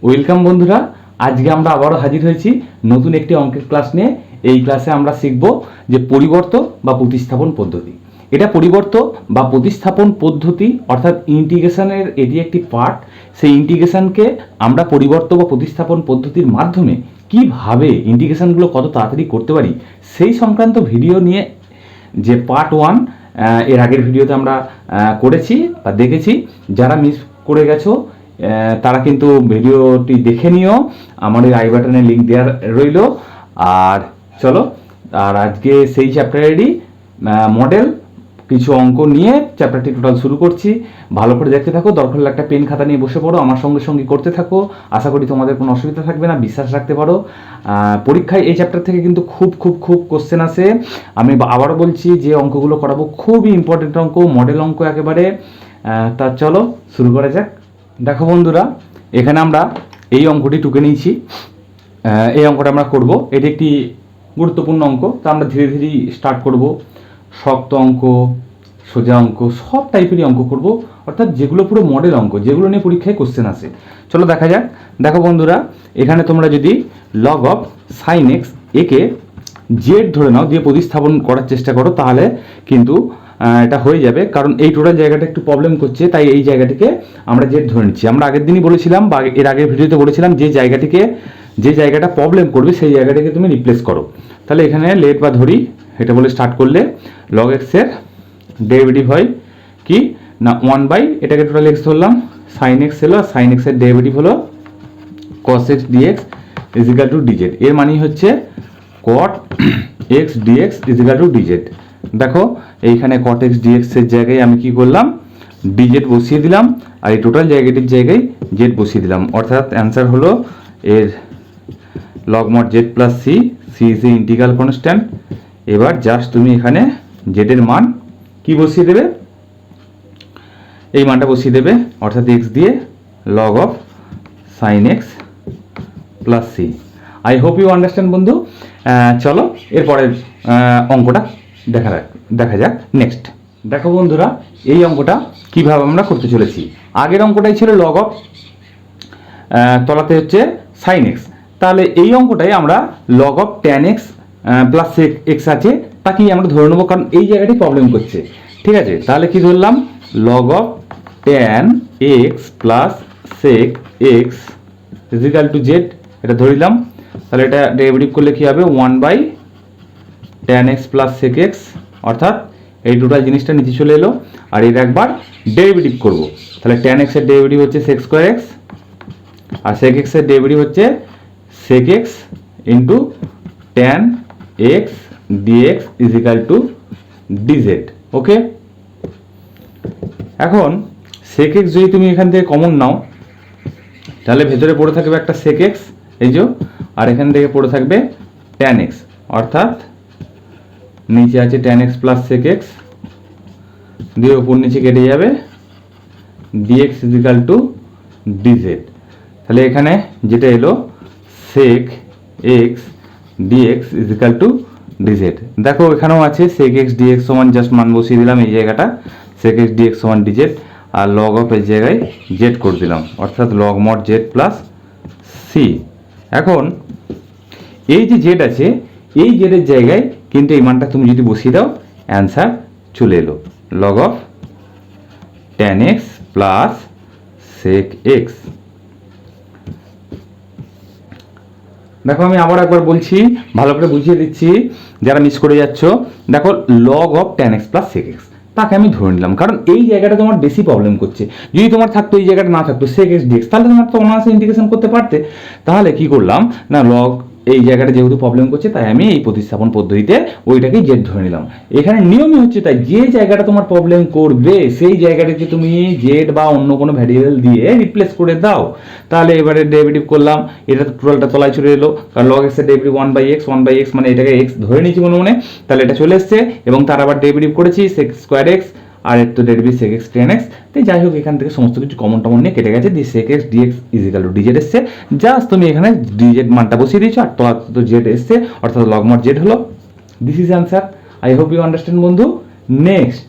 Welcome বন্ধুরা, আজকে আমরা আবারও হাজির হয়েছি নতুন একটি অঙ্কের ক্লাস নিয়ে। এই ক্লাসে আমরা শিখব যে পরিবর্ত বা প্রতিস্থাপন পদ্ধতি। এটা পরিবর্ত বা প্রতিস্থাপন পদ্ধতি অর্থাৎ ইন্টিগ্রেশনের এটি একটি পার্ট। সেই ইন্টিগ্রেশনকে আমরা পরিবর্ত বা প্রতিস্থাপন পদ্ধতির মাধ্যমে কিভাবে ইন্টিগ্রেশনগুলো কত তাড়াতাড়ি করতে পারি সেই সংক্রান্ত ভিডিও নিয়ে যে পার্ট 1 এর আগের ভিডিওতে আমরা করেছি বা দেখেছি। যারা মিস করে গেছো তারা কিন্তু ভিডিওটি দেখে নিও, আমার এই আই বাটনে লিঙ্ক দেওয়া রইল। আর চলো, আর আজকে সেই চ্যাপ্টারেরই মডেল কিছু অঙ্ক নিয়ে চ্যাপ্টারটি টোটাল শুরু করছি। ভালো করে দেখতে থাকো, দরকার হলে একটা পেন খাতা নিয়ে বসে পড়ো, আমার সঙ্গে সঙ্গে করতে থাকো। আশা করি তোমাদের কোনো অসুবিধা থাকবে না, বিশ্বাস রাখতে পারো। পরীক্ষায় এই চ্যাপ্টার থেকে কিন্তু খুব খুব খুব কোশ্চেন আসে। আমি আবারও বলছি, যে অঙ্কগুলো করাবো খুবই ইম্পর্টেন্ট অঙ্ক, মডেল অঙ্ক একেবারে। তা চলো শুরু করা যাক। দেখো বন্ধুরা, এখানে আমরা এই অঙ্কটি টুকে নিয়েছি। এই অঙ্কটা আমরা করব, এটি একটি গুরুত্বপূর্ণ অঙ্ক। তা আমরা ধীরে ধীরে স্টার্ট করব। শক্ত অঙ্ক, সোজা অঙ্ক, সব টাইপেরই অঙ্ক করব, অর্থাৎ যেগুলো পুরো মডেল অঙ্ক, যেগুলো নিয়ে পরীক্ষায় কোশ্চেন আসে। চলো দেখা যাক। দেখো বন্ধুরা, এখানে তোমরা যদি লগ অফ সাইন এক্স একে জেড ধরে নাও, দিয়ে প্রতিস্থাপন করার চেষ্টা করো, তাহলে কিন্তু এটা হয়ে যাবে। কারণ এই টোটাল জায়গাটা একটু প্রবলেম করছে, তাই এই জায়গাটিকে আমরা জেড ধরে নিচ্ছি। আমরা আগের দিনই বলেছিলাম বা এর আগের ভিডিওতে বলেছিলাম, যে জায়গাটা প্রবলেম করবে সেই জায়গাটাকে তুমি রিপ্লেস করো। তাহলে এখানে লেট বা ধরি, এটা বলে স্টার্ট করলে লগ এক্সের ডেরিভেটিভ হয় কি না 1 এটাকে টোটাল এক্স ধরলাম, সাইন এক্স হলো, সাইন এক্সের ডেরিভেটিভ হলো cos x dx is equal two DZ. এর মানে হচ্ছে cot x dx is equal two DZ. দেখো এইখানে cot x dx এর জায়গায় আমি কি করলাম, ডিজেড বসিয়ে দিলাম, আর এই টোটাল জায়গাটির জায়গায় জেড বসিয়ে দিলাম। অর্থাৎ অ্যান্সার হলো এর log mod Z plus C, C is a integral constant. এবার জাস্ট তুমি এখানে জেডের মান কি বসিয়ে দেবে, এই মানটা বসিয়ে দেবে, অর্থাৎ এক্স দিয়ে log of sine X plus C. I hope you understand বন্ধু। চলো এরপরের অঙ্কটা দেখা যাক। নেক্সট দেখো বন্ধুরা, এই অঙ্কটা কিভাবে আমরা করতে চলেছি। আগের অঙ্কটাই ছিল লগ অফ, তলাতে হচ্ছে সাইন এক্স। তাহলে এই অঙ্কটাই আমরা log of tan X plus x আছে, তাকেই আমরা ধরে নেবো, কারণ এই জায়গাটি প্রবলেম করছে। ঠিক আছে, তাহলে কি ধরলাম, log of tan X plus sec X is equal to Z, এটা ধরিলাম। তাহলে এটা ডেরিভেটিভ করলে কি হবে, 1/tan x plus sec x, অর্থাৎ এই টোটাল জিনিসটা নিচে চলে এলো। আর এর একবার ডেরিভেটিভ করব, তাহলে tan x এর ডেরিভেটিভ হচ্ছে sec স্কয়ার x, আর sec x এর ডেরিভেটিভ হচ্ছে sec x into tan x dx is equal two dz। ওকে, এখন sec x যদি তুমি এখান থেকে কমন নাও, তাহলে ভেতরে পড়ে থাকবে একটা sec x, এই যে, আর এখান থেকে পড়ে থাকবে tan x, অর্থাৎ নিচে আছে tan x plus sec x, দিয়ে উপর নিচে কেটে যাবে dx is equal two dz। তাহলে এখানে যেটা এলো sec x dx is equal two dz। দেখো এখানেও আছে sec x dx সমান, জাস্ট মান বসিয়ে দিলাম এই জায়গাটা, sec x dx সমান dz, আর লগ অফ এই জায়গায় জেড করে দিলাম, অর্থাৎ log mod Z plus C. এখন এই যে জেড আছে, এই জেডের জায়গায় কিন্তু এই মানটা তুমি যদি বসিয়ে দাও, অ্যান্সার চলে এলো log of tan X plus sec X. দেখো আমি আবার একবার বলছি, ভালো করে বুঝিয়ে দিচ্ছি যারা মিস করে যাচ্ছ। দেখো log of tan X plus sec X, তাকে আমি ধরে নিলাম, কারণ এই জায়গাটা তোমার বেশি প্রবলেম করছে। যদি তোমার থাকতো এই জায়গাটা না থাকতো সেক এক্স ডিএক্স, তাহলে তোমার তো অনায়াসে ইন্টিগ্রেশন করতে পারতে। তাহলে কি করলাম না, লগ এই জায়গাটা যেহেতু প্রবলেম করছে, তাই আমি এই প্রতিস্থাপন পদ্ধতিতে ওইটাকেই জেড ধরে নিলাম। এখানে নিয়মই হচ্ছে তাই, যে জায়গাটা তোমার প্রবলেম করবে সেই জায়গাটাকে তুমি জেড বা অন্য কোনো ভ্যারিয়েবল দিয়ে রিপ্লেস করে দাও। তাহলে এবারে ডেরিভেটিভ করলাম, এটা তো টোটালটা তলায় চলে এলো, কারণ লগ এক্সের ডেরিভেটিভ 1/x মানে এটাকে এক্স ধরে নিয়েছি মনে মনে, তাহলে এটা চলে এসছে, এবং তার আবার ডেরিভেটিভ করেছি সেক স্কোয়ার এক্স, আর এর তো derivative sec x tan x। তাই যাই হোক, এখান থেকে সমস্ত কিছু কমন টমন নিয়ে কেটে গেছে, দিয়ে sec x dx is equal two dz এসছে। জাস্ট তুমি এখানে dz মানটা বসিয়ে দিয়েছো, আর তলা তো z এসছে, অর্থাৎ লগ মড z হলো। This is answer. I hope you understand বন্ধু। নেক্সট,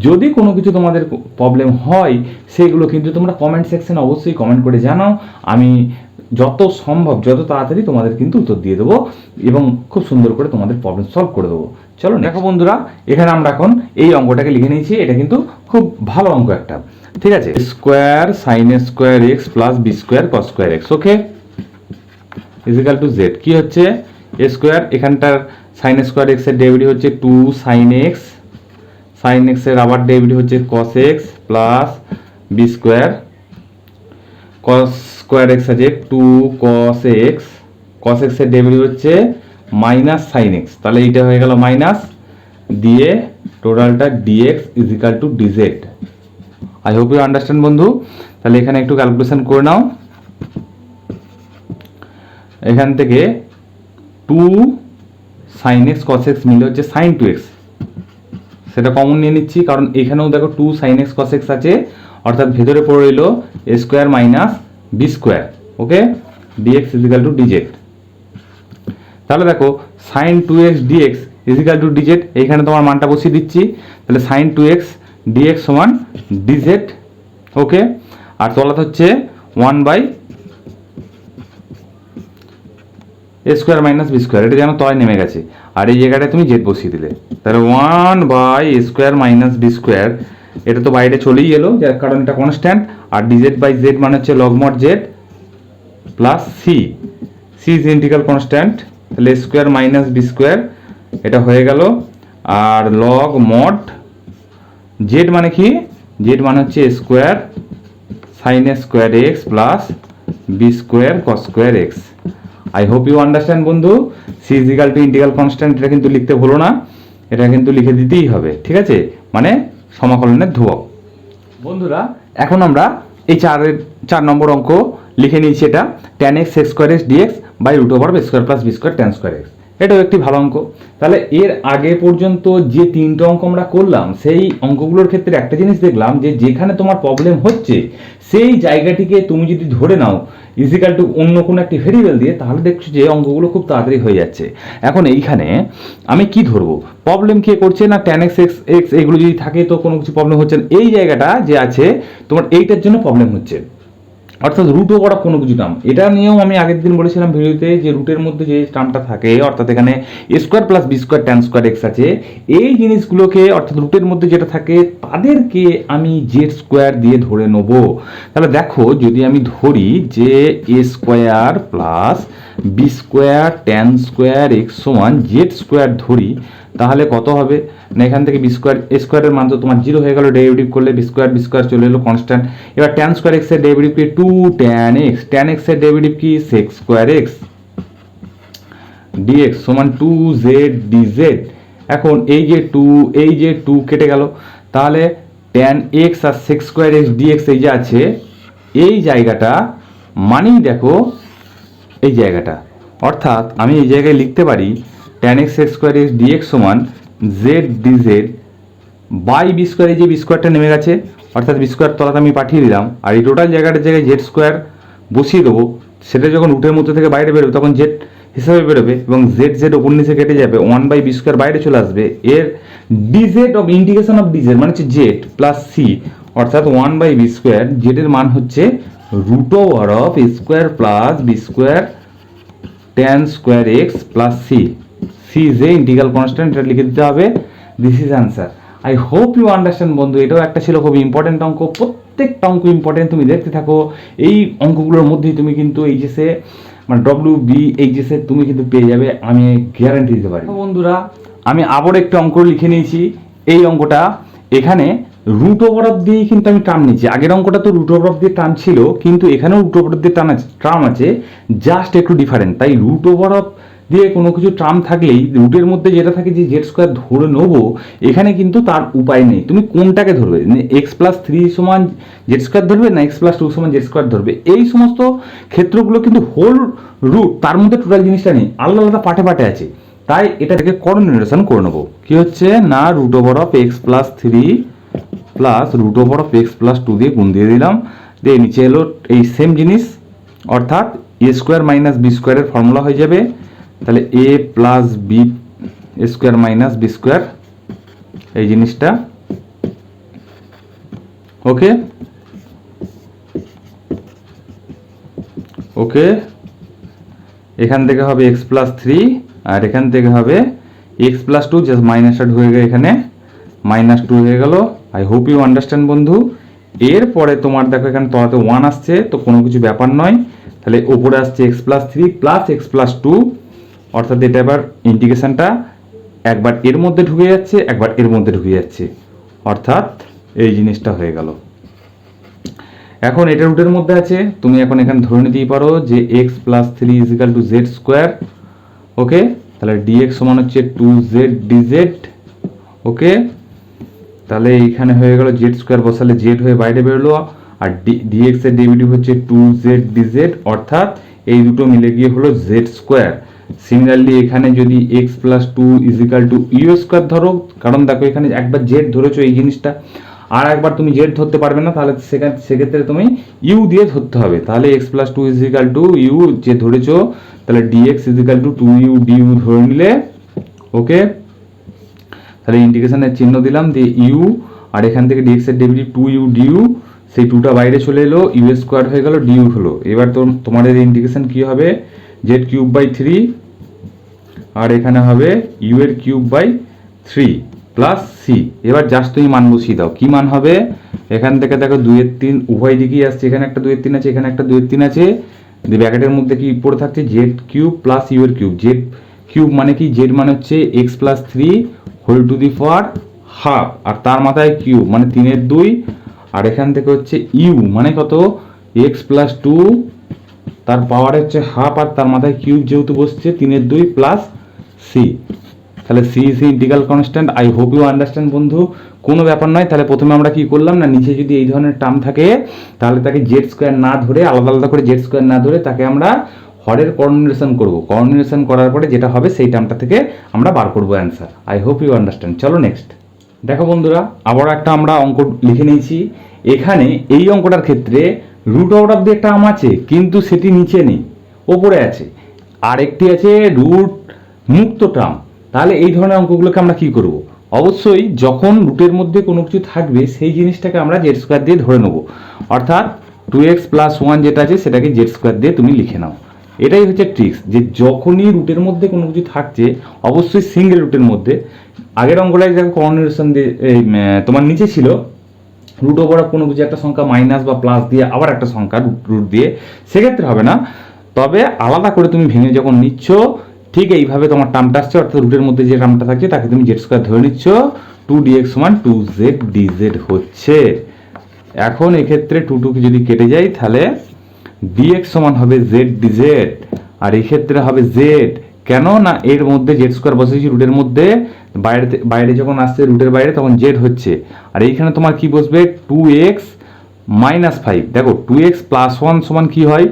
যদি কোনো কিছু তোমাদের প্রবলেম হয়, সেগুলো কিন্তু তোমরা কমেন্ট সেকশনে অবশ্যই কমেন্ট করে জানাও। আমি যত সম্ভব যত তাড়াতাড়ি তোমাদের কিন্তু উত্তর দিয়ে দেবো এবং খুব সুন্দর করে তোমাদের প্রবলেম সলভ করে দেবো। চলো দেখো বন্ধুরা, এখানে আমরা এখন এই অঙ্কটাকে লিখে নিয়েছি। এটা কিন্তু খুব ভালো অঙ্ক একটা, ঠিক আছে। Square sine square x plus B square cos square x, okay, equal to z. কি হচ্ছে এ স্কোয়ার, এখানটার সাইন স্কোয়ার এক্সের ডেরিভেটিভ হচ্ছে 2 সাইন এক্স, সাইন এক্সের আবার ডেরিভেটিভ হচ্ছে cos x plus B square, cos square x আছে 2 cos x, কস এক্সের ডেরিভেটিভ হচ্ছে মাইনাস সাইন এক্স, তাহলে এইটা হয়ে গেল মাইনাস, দিয়ে টোটালটা dx is equal to dz. I hope you understand বন্ধু। তাহলে এখানে একটু ক্যালকুলেশন করে নাও। এখান থেকে 2 সাইন এক্স কস এক্স মিলে হচ্ছে সাইন 2x, সেটা কমন নিয়ে নিচ্ছি কারণ এখানেও দেখো 2 সাইন এক্স কস এক্স আছে, অর্থাৎ ভেতরে পড়ে রইল A square minus B square, okay, dx is equal to dz. তাহলে দেখো sine 2x dx is equal to dz, এইখানে তোমার মানটা বসিয়ে দিচ্ছি। তাহলে সাইন 2x ডিএক্স সমান ডিজেড, ওকে, আর তলাতে হচ্ছে 1 by A square minus B square, এটা যেন তলায় নেমে গেছে, আর এই জায়গাটায় তুমি জেড বসিয়ে দিলে। তাহলে 1 by A square minus B square, এটা তো বাইরে চলেই এলো যার কারণ এটা কনস্ট্যান্ট, আর ডিজেড বাই জেড মানে হচ্ছে log mod Z plus C, C is integral constant, তাহলে স্কোয়ার মাইনাস বি স্কোয়ার এটা হয়ে গেল, আর লগ মড জেড মানে কি, জেড মানে হচ্ছে square sine square x plus B square cos square x. I hope you understand বন্ধু। C equal to integral constant, এটা কিন্তু লিখতে ভুলো না, এটা কিন্তু লিখে দিতেই হবে, ঠিক আছে, মানে সমাকলনের ধ্রুবক। বন্ধুরা এখন আমরা এই 4 নম্বর অঙ্ক লিখে নিয়েছি, এটা tan x x square x dx by root over B square plus B square tan square X, এটাও একটি ভালো অঙ্ক। তাহলে এর আগে পর্যন্ত যে 3টে অঙ্ক আমরা করলাম সেই অঙ্কগুলোর ক্ষেত্রে একটা জিনিস দেখলাম যে যেখানে তোমার প্রবলেম হচ্ছে সেই জায়গাটিকে তুমি যদি ধরে নাও ইজিক্যাল টু অন্য কোনো একটি ভেরিয়েবল দিয়ে, তাহলে দেখছো যে অঙ্কগুলো খুব তাড়াতাড়ি হয়ে যাচ্ছে। এখন এইখানে আমি কি ধরবো, প্রবলেম কে করছে না tan x x x এগুলো যদি থাকে তো কোনো কিছু প্রবলেম হচ্ছে না, এই জায়গাটা যে আছে তোমার এইটার জন্য প্রবলেম হচ্ছে, অর্থাৎ রুট ওভার অফ কোনো কিছু টার্ম। এটা নিয়েও আমি আগের দিন বলেছিলাম ভিডিওতে যে রুটের মধ্যে যে টার্মটা থাকে, অর্থাৎ এখানে a square plus B square tan square x আছে, এই জিনিসগুলোকে অর্থাৎ রুটের মধ্যে যেটা থাকে তাদেরকে আমি জেড স্কোয়ার দিয়ে ধরে নেব। তাহলে দেখো যদি আমি ধরি যে a square plus B square tan square x সমান জেড স্কোয়ার ধরি, তাহলে কত হবে না, এখান থেকে বি স্কোয়ার এ স্কোয়ারের মান তো তোমার 0 হয়ে গেল, ডেরিভেটিভ করলে বি স্কোয়ার চলে এলো কনস্ট্যান্ট। এবার ট্যান স্কোয়ার এক্স এর ডেরিভেটিভ কি 2 ট্যান এক্স, ট্যান এক্স এর ডেরিভেটিভ কি সেক স্কোয়ার এক্স ডিএক্স সমান 2z dz। এখন এই যে 2 কেটে গেল, তাহলে ট্যান এক্স আর সেক স্কোয়ার এক্স ডিএক্স এই যে আছে এই জায়গাটা মানেই দেখো এই জায়গাটা, অর্থাৎ আমি এই জায়গায় লিখতে পারি tan x x square x dx সমান z dz by b square, এই যে বি স্কোয়ারটা নেমে গেছে, অর্থাৎ বি স্কোয়ার তলাতে আমি পাঠিয়ে দিলাম, আর এই টোটাল জায়গাটার জায়গায় জেড স্কোয়ার বসিয়ে দেবো, সেটা যখন রুটের মধ্যে থেকে বাইরে বেরোবে তখন জেড হিসাবে বেরোবে এবং জেড জেড ওপর নিচে কেটে যাবে, 1 বাই বি স্কোয়ার বাইরে চলে আসবে, এর DZ of integration of DZ মানে হচ্ছে জেড প্লাস সি, অর্থাৎ 1 বাই বি স্কোয়ার, জেড এর মান হচ্ছে root over of A square plus B square tan square x plus C, C is a integral constant, এটা লিখে দিতে হবে। This is answer. I hope you understand বন্ধু। এটাও একটা ছিল খুব ইম্পর্টেন্ট অঙ্ক, প্রত্যেকটা অঙ্ক ইম্পর্টেন্ট, তুমি দেখতে থাকো। এই অঙ্কগুলোর মধ্যেই তুমি কিন্তু এইচএসে মানে এইচএসে তুমি কিন্তু পেয়ে যাবে, আমি গ্যারান্টি দিতে পারি। বন্ধুরা আমি আবার একটু অঙ্ক লিখে নিয়েছি, এই অঙ্কটা এখানে রুট ওভার অফ দিয়েই কিন্তু আমি টার্ম নিচ্ছি, আগের অঙ্কটা তো রুট ওভার অফ দিয়ে টার্ম ছিল, কিন্তু এখানেও রুট ওভার অফ দিয়ে টার্ম আছে, জাস্ট একটু ডিফারেন্ট। তাই রুট ওভার অফ দিয়ে কোনো কিছু টার্ম থাকলেই রুটের মধ্যে যেটা থাকে যে জেড স্কোয়ার ধরে নেবো, এখানে কিন্তু তার উপায় নেই, তুমি কোনটাকে ধরবে, এক্স প্লাস 3 সমান জেড স্কোয়ার ধরবে না এক্স প্লাস 2 সমান জেড স্কোয়ার ধরবে, এই সমস্ত ক্ষেত্রগুলো কিন্তু হোল রুট তার মধ্যে টোটাল জিনিসটা নেই, আলাদা আলাদা পাটে আছে। তাই এটা থেকে কোঅর্ডিনেশন করে নেবো, কি হচ্ছে না root over of X plus 3 plus root over of X plus 2 দিয়ে গুণ দিয়ে দিলাম, দিয়ে নিচে এলো এই সেম জিনিস, অর্থাৎ এ স্কোয়ার মাইনাস বি স্কোয়ারের ফর্মুলা হয়ে যাবে, তাহলে a plus B square minus B square এই জিনিসটা, ওকে ওকে, এখান থেকে হবে এক্স প্লাস থ্রি, আর এখান থেকে হবে এক্স প্লাস টু, জাস্ট মাইনাসটা ঢুকে গেলে এখানে -2 হয়ে গেল। আই হোপ ইউ আন্ডারস্ট্যান্ড বন্ধু। এরপরে তোমার দেখো এখানে তলাতে 1 আসছে, তো কোনো কিছু ব্যাপার নয়, তাহলে উপরে আসছে X plus three plus x plus two, অর্থাৎ এটা এবার ইন্টিগ্রেশনটা একবার এর মধ্যে ঢুকে যাচ্ছে, একবার এর মধ্যে ঢুকে যাচ্ছে, অর্থাৎ এই জিনিসটা হয়ে গেল। এখন এটা রুটের মধ্যে আছে, তুমি এখন এখানে ধরে নিতেই পারো যে x plus three is equal to z square. Okay, তাহলে ডিএক্স সমান হচ্ছে 2z dz। ওকে, তাহলে এইখানে হয়ে গেল জেড স্কোয়ার বসালে জেড হয়ে বাইরে বেরোলো, আর ডিএক্স এর ডেরিভেটিভ হচ্ছে 2z dz, অর্থাৎ এই দুটো মিলে গিয়ে হলো জেড স্কোয়ার। সিমিলারলি এখানে যদি X plus two is equal to U square ধরো, কারণ দেখো এখানে একবার জেড ধরেছো এই জিনিসটা, আর একবার তুমি জেড ধরতে পারবে না, তাহলে সেক্ষেত্রে তুমি ইউ দিয়ে ধরতে হবে। তাহলে X plus two is equal to U যে ধরেছো, তাহলে dx is equal to 2u du ধরে নিলে। ওকে, তাহলে ইন্টিগ্রেশনের চিহ্ন দিলাম দিয়ে ইউ, আর এখান থেকে ডিএক্স এর ডেরিভেটিভ 2u du, সেই 2টা বাইরে চলে এলো, ইউ স্কোয়ার হয়ে গেল, ডিউ হলো। এবার তোমাদের ইন্টিগ্রেশন কি হবে, জেড কিউব বাই 3, আর এখানে হবে ইউ এর কিউব বাই 3 প্লাস সি। এবার জাস্ট তুমি মান বসিয়ে দাও, কি মান হবে, এখান থেকে দেখো 2 এর 3 উভয় দিকেই আসছে, এখানে একটা 2 এর 3 আছে, এখানে একটা 2 এর 3 আছে, ব্র্যাকেটের মধ্যে কি পড়ে থাকছে জেড কিউব প্লাস ইউ এর কিউব। জেড কিউব মানে কি, জেড মানে হচ্ছে x plus three whole to the power half, আর তার মাথায় কিউব মানে 3/2, আর এখান থেকে হচ্ছে ইউ মানে কত, এক্স প্লাস টু তার পাওয়ার হচ্ছে হাফ, আর তার মাথায় কিউব যেহেতু বসছে 3/2 প্লাস সি। তাহলে C is integral constant. I hope you understand বন্ধু, কোনো ব্যাপার নয়। তাহলে প্রথমে আমরা কি করলাম না, নিচে যদি এই ধরনের টার্ম থাকে তাহলে তাকে জেড স্কোয়ার না ধরে, আলাদা আলাদা করে জেড স্কোয়ার না ধরে, তাকে আমরা হরের কোঅর্ডিনেশন করব। কোঅর্ডিনেশন করার পরে যেটা হবে সেই টার্মটা থেকে আমরা বার করবো answer. I hope you understand. চলো নেক্সট দেখো বন্ধুরা, আবার একটা আমরা অঙ্ক লিখে নিয়েছি। এখানে এই অঙ্কটার ক্ষেত্রে root out of the term আছে, কিন্তু সেটি নিচে নেই, ওপরে আছে। আর একটি আছে রুট মুক্ত টার্ম। তাহলে এই ধরনের অঙ্কগুলোকে আমরা কি করব, অবশ্যই যখন রুটের মধ্যে কোনো কিছু থাকবে সেই জিনিসটাকে আমরা জেড স্কোয়ার দিয়ে ধরে নেব, অর্থাৎ 2x প্লাস 1 যেটা আছে সেটাকে জেড স্কোয়ার দিয়ে তুমি লিখে নাও। এটাই হচ্ছে ট্রিক্স, যে যখনই রুটের মধ্যে কোনো কিছু থাকছে অবশ্যই সিঙ্গেল রুটের মধ্যে। আগের অঙ্কটায় যাকে কোঅর্ডিনেশন দিয়ে তোমার নিচে ছিল রুট ওভার কোনো কিছু একটা সংখ্যা মাইনাস বা প্লাস দিয়ে আবার একটা সংখ্যা রুট দিয়ে, সেক্ষেত্রে হবে না। তবে আলাদা করে তুমি ভেঙে যখন নিচ্ছ, ঠিক এইভাবে তোমার টার্মটা আসছে, অর্থাৎ রুটের মধ্যে যে টার্মটা থাকছে তাকে তুমি জেড স্কোয়ার ধরে নিচ্ছ, 2dx সমান 2z dz হচ্ছে। এখন এক্ষেত্রে 2 কে যদি কেটে যায় তাহলে dx সমান হবে z dz, আর এক্ষেত্রে হবে z। কেন না, এর মধ্যে জেড স্কোয়ার বসেছি রুটের মধ্যে, বাইরে যখন আসছে রুটের বাইরে তখন জেড হচ্ছে, আর এইখানে তোমার কি বসবে 2x মাইনাস 5। দেখো 2x প্লাস 1 সমান কি হয়,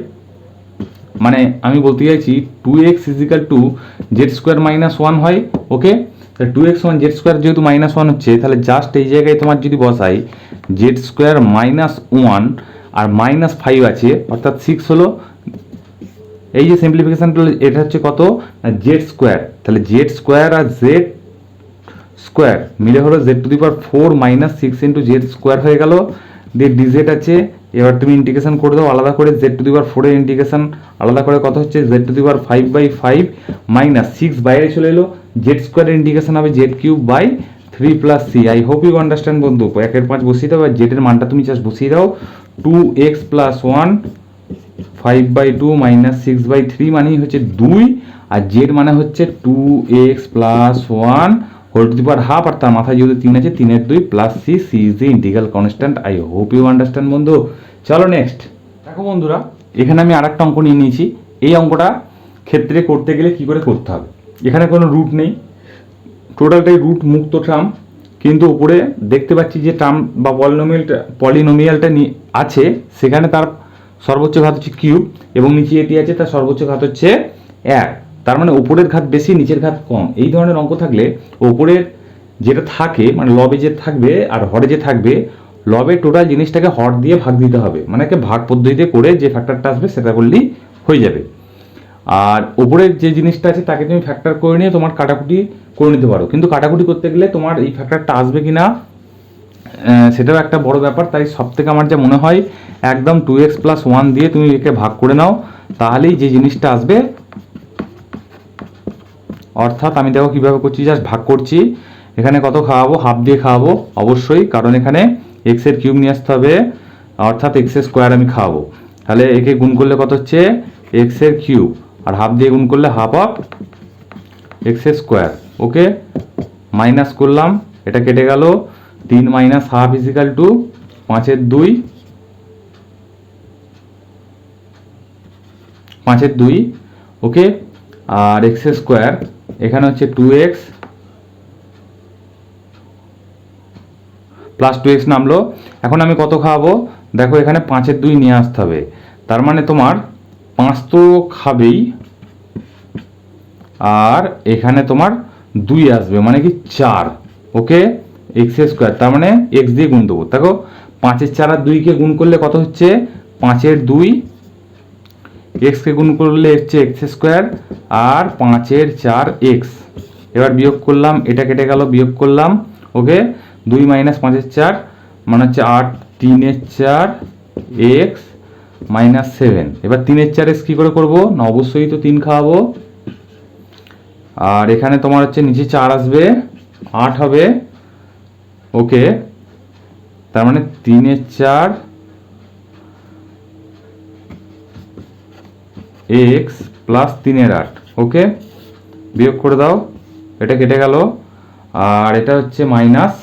মানে আমি বলতে চাইছি 2x is equal to z square minus 1 হয়। ওকে, তাহলে 2x সমান জেড স্কোয়ার যেহেতু মাইনাস 1 হচ্ছে, তাহলে জাস্ট এই জায়গায় তোমার যদি বসাই জেড স্কোয়ার মাইনাস 1 আর মাইনাস 5 আছে, অর্থাৎ 6 হলো। এই যে সিম্পলিফিকেশনটা এটা হচ্ছে কত, জেড স্কোয়ার, তাহলে জেড স্কোয়ার আর জেড স্কোয়ার মিলে হলো Z to the power 4 minus 6 into Z square হয়ে গেল, দিয়ে ডিজেড আছে। এবার তুমি ইন্টিগ্রেশন করে দাও আলাদা করে, জেড টু দি পাওয়ার 4 এর ইন্টিগ্রেশন আলাদা করে কত হচ্ছে, z to the power 5/5 minus 6 বাইরে চলে এলো, জেড স্কোয়ারের ইন্টিগ্রেশন হবে z cube by 3 plus C. I hope you understand বন্ধু। 1/5 বসিয়ে দাও, আর জেডের মানটা তুমি জাস্ট বসিয়ে দাও, 2x প্লাস 1 5/2 মাইনাস 6/3 মানেই হচ্ছে 2, আর জেড মানে হচ্ছে 2x plus 1 whole to the power half, আর তার মাথায় যেহেতু 3 আছে 3/2 plus C. C is the integral constant. I hope you understand বন্ধু। চলো নেক্সট দেখো বন্ধুরা, এখানে আমি আরেকটা অঙ্ক নিয়ে নিয়েছি। এই অঙ্কটা ক্ষেত্রে করতে গেলে কি করে করতে হবে, এখানে কোনো রুট নেই, টোটালটাই রুট মুক্ত টার্ম, কিন্তু উপরে দেখতে পাচ্ছি যে টার্ম বা পলিনোমিয়ালটা আছে, সেখানে তার সর্বোচ্চ ঘাত হচ্ছে কিউব, এবং নিচে এটি আছে তার সর্বোচ্চ ঘাত হচ্ছে 1। তার মানে উপরের ঘাত বেশি নিচের ঘাত কম। এই ধরনের অঙ্ক থাকলে উপরের যেটা থাকে মানে লবে যে থাকবে আর হরে যে থাকবে, লবে টোটাল জিনিসটাকে হর দিয়ে ভাগ দিতে হবে, মানে ভাগ পদ্ধতিতে করে যে ফ্যাক্টরটা আসবে সেটা করলেই হয়ে যাবে। আর উপরের যে জিনিসটা আছে তাকে তুমি ফ্যাক্টর করে নিয়ে তোমার কাটাকুটি করে নিতে পারো, কিন্তু কাটাকুটি করতে গেলে তোমার এই ফ্যাক্টরটা আসবে কি না সেটাও একটা বড় ব্যাপার। তাই সব থেকে আমার যা মনে হয় একদম 2x প্লাস 1 দিয়ে তুমি একে ভাগ করে নাও, তাহলেই যে জিনিসটা আসবে, অর্থাৎ আমি দেখো কীভাবে করছি, জাস্ট ভাগ করছি। এখানে কত খাওয়াবো, হাফ দিয়ে খাওয়াবো অবশ্যই, কারণ এখানে এক্সের কিউব নিয়ে আসতে হবে, অর্থাৎ এক্সের স্কোয়ার আমি খাওয়াবো। তাহলে একে গুণ করলে কত হচ্ছে, এক্সের কিউব, আর হাফ দিয়ে গুণ করলে হাফ অফ এক্সের স্কোয়ার। ওকে, মাইনাস করলাম, এটা কেটে গেল, 3 মাইনাস হাফ ইজিক্যাল টু 5-এর 2, 5-এর 2। ওকে, আর এক্সের স্কোয়ার এখানে হচ্ছে 2x প্লাস 2x নামলো। এখন আমি কত খাওয়াবো, দেখো এখানে 5-এর 2 নিয়ে আসতে হবে, তার মানে তোমার 5 তো খাবেই, আর এখানে তোমার 2 আসবে, মানে কি 4। ওকে, এক্স স্কোয়ার, তার মানে এক্স দিয়ে গুণ দেবো। দেখো 5-এর 4 আর 2-কে গুণ করলে কত হচ্ছে, 5-এর 2, এক্সকে গুণ করলে হচ্ছে এক্স স্কোয়ার, আর 5-এর 4 এক্স। এবার বিয়োগ করলাম, এটা কেটে গেল, বিয়োগ করলাম। ওকে, 2 মাইনাস 5-এর 4 মানে হচ্ছে 8, 3-এর 4 এক্স মাইনাস 7। এবার 3-এর 4 এক্স কী করে করবো না, অবশ্যই তো 3 খাওয়াবো, আর এখানে তোমার হচ্ছে নিচে 4 আসবে, 8 হবে। ওকে, তার মানে 3-এর 4 এক্স প্লাস 3-এর 8। ওকে, বিয়োগ করে দাও, এটা কেটে গেল, আর এটা হচ্ছে মাইনাস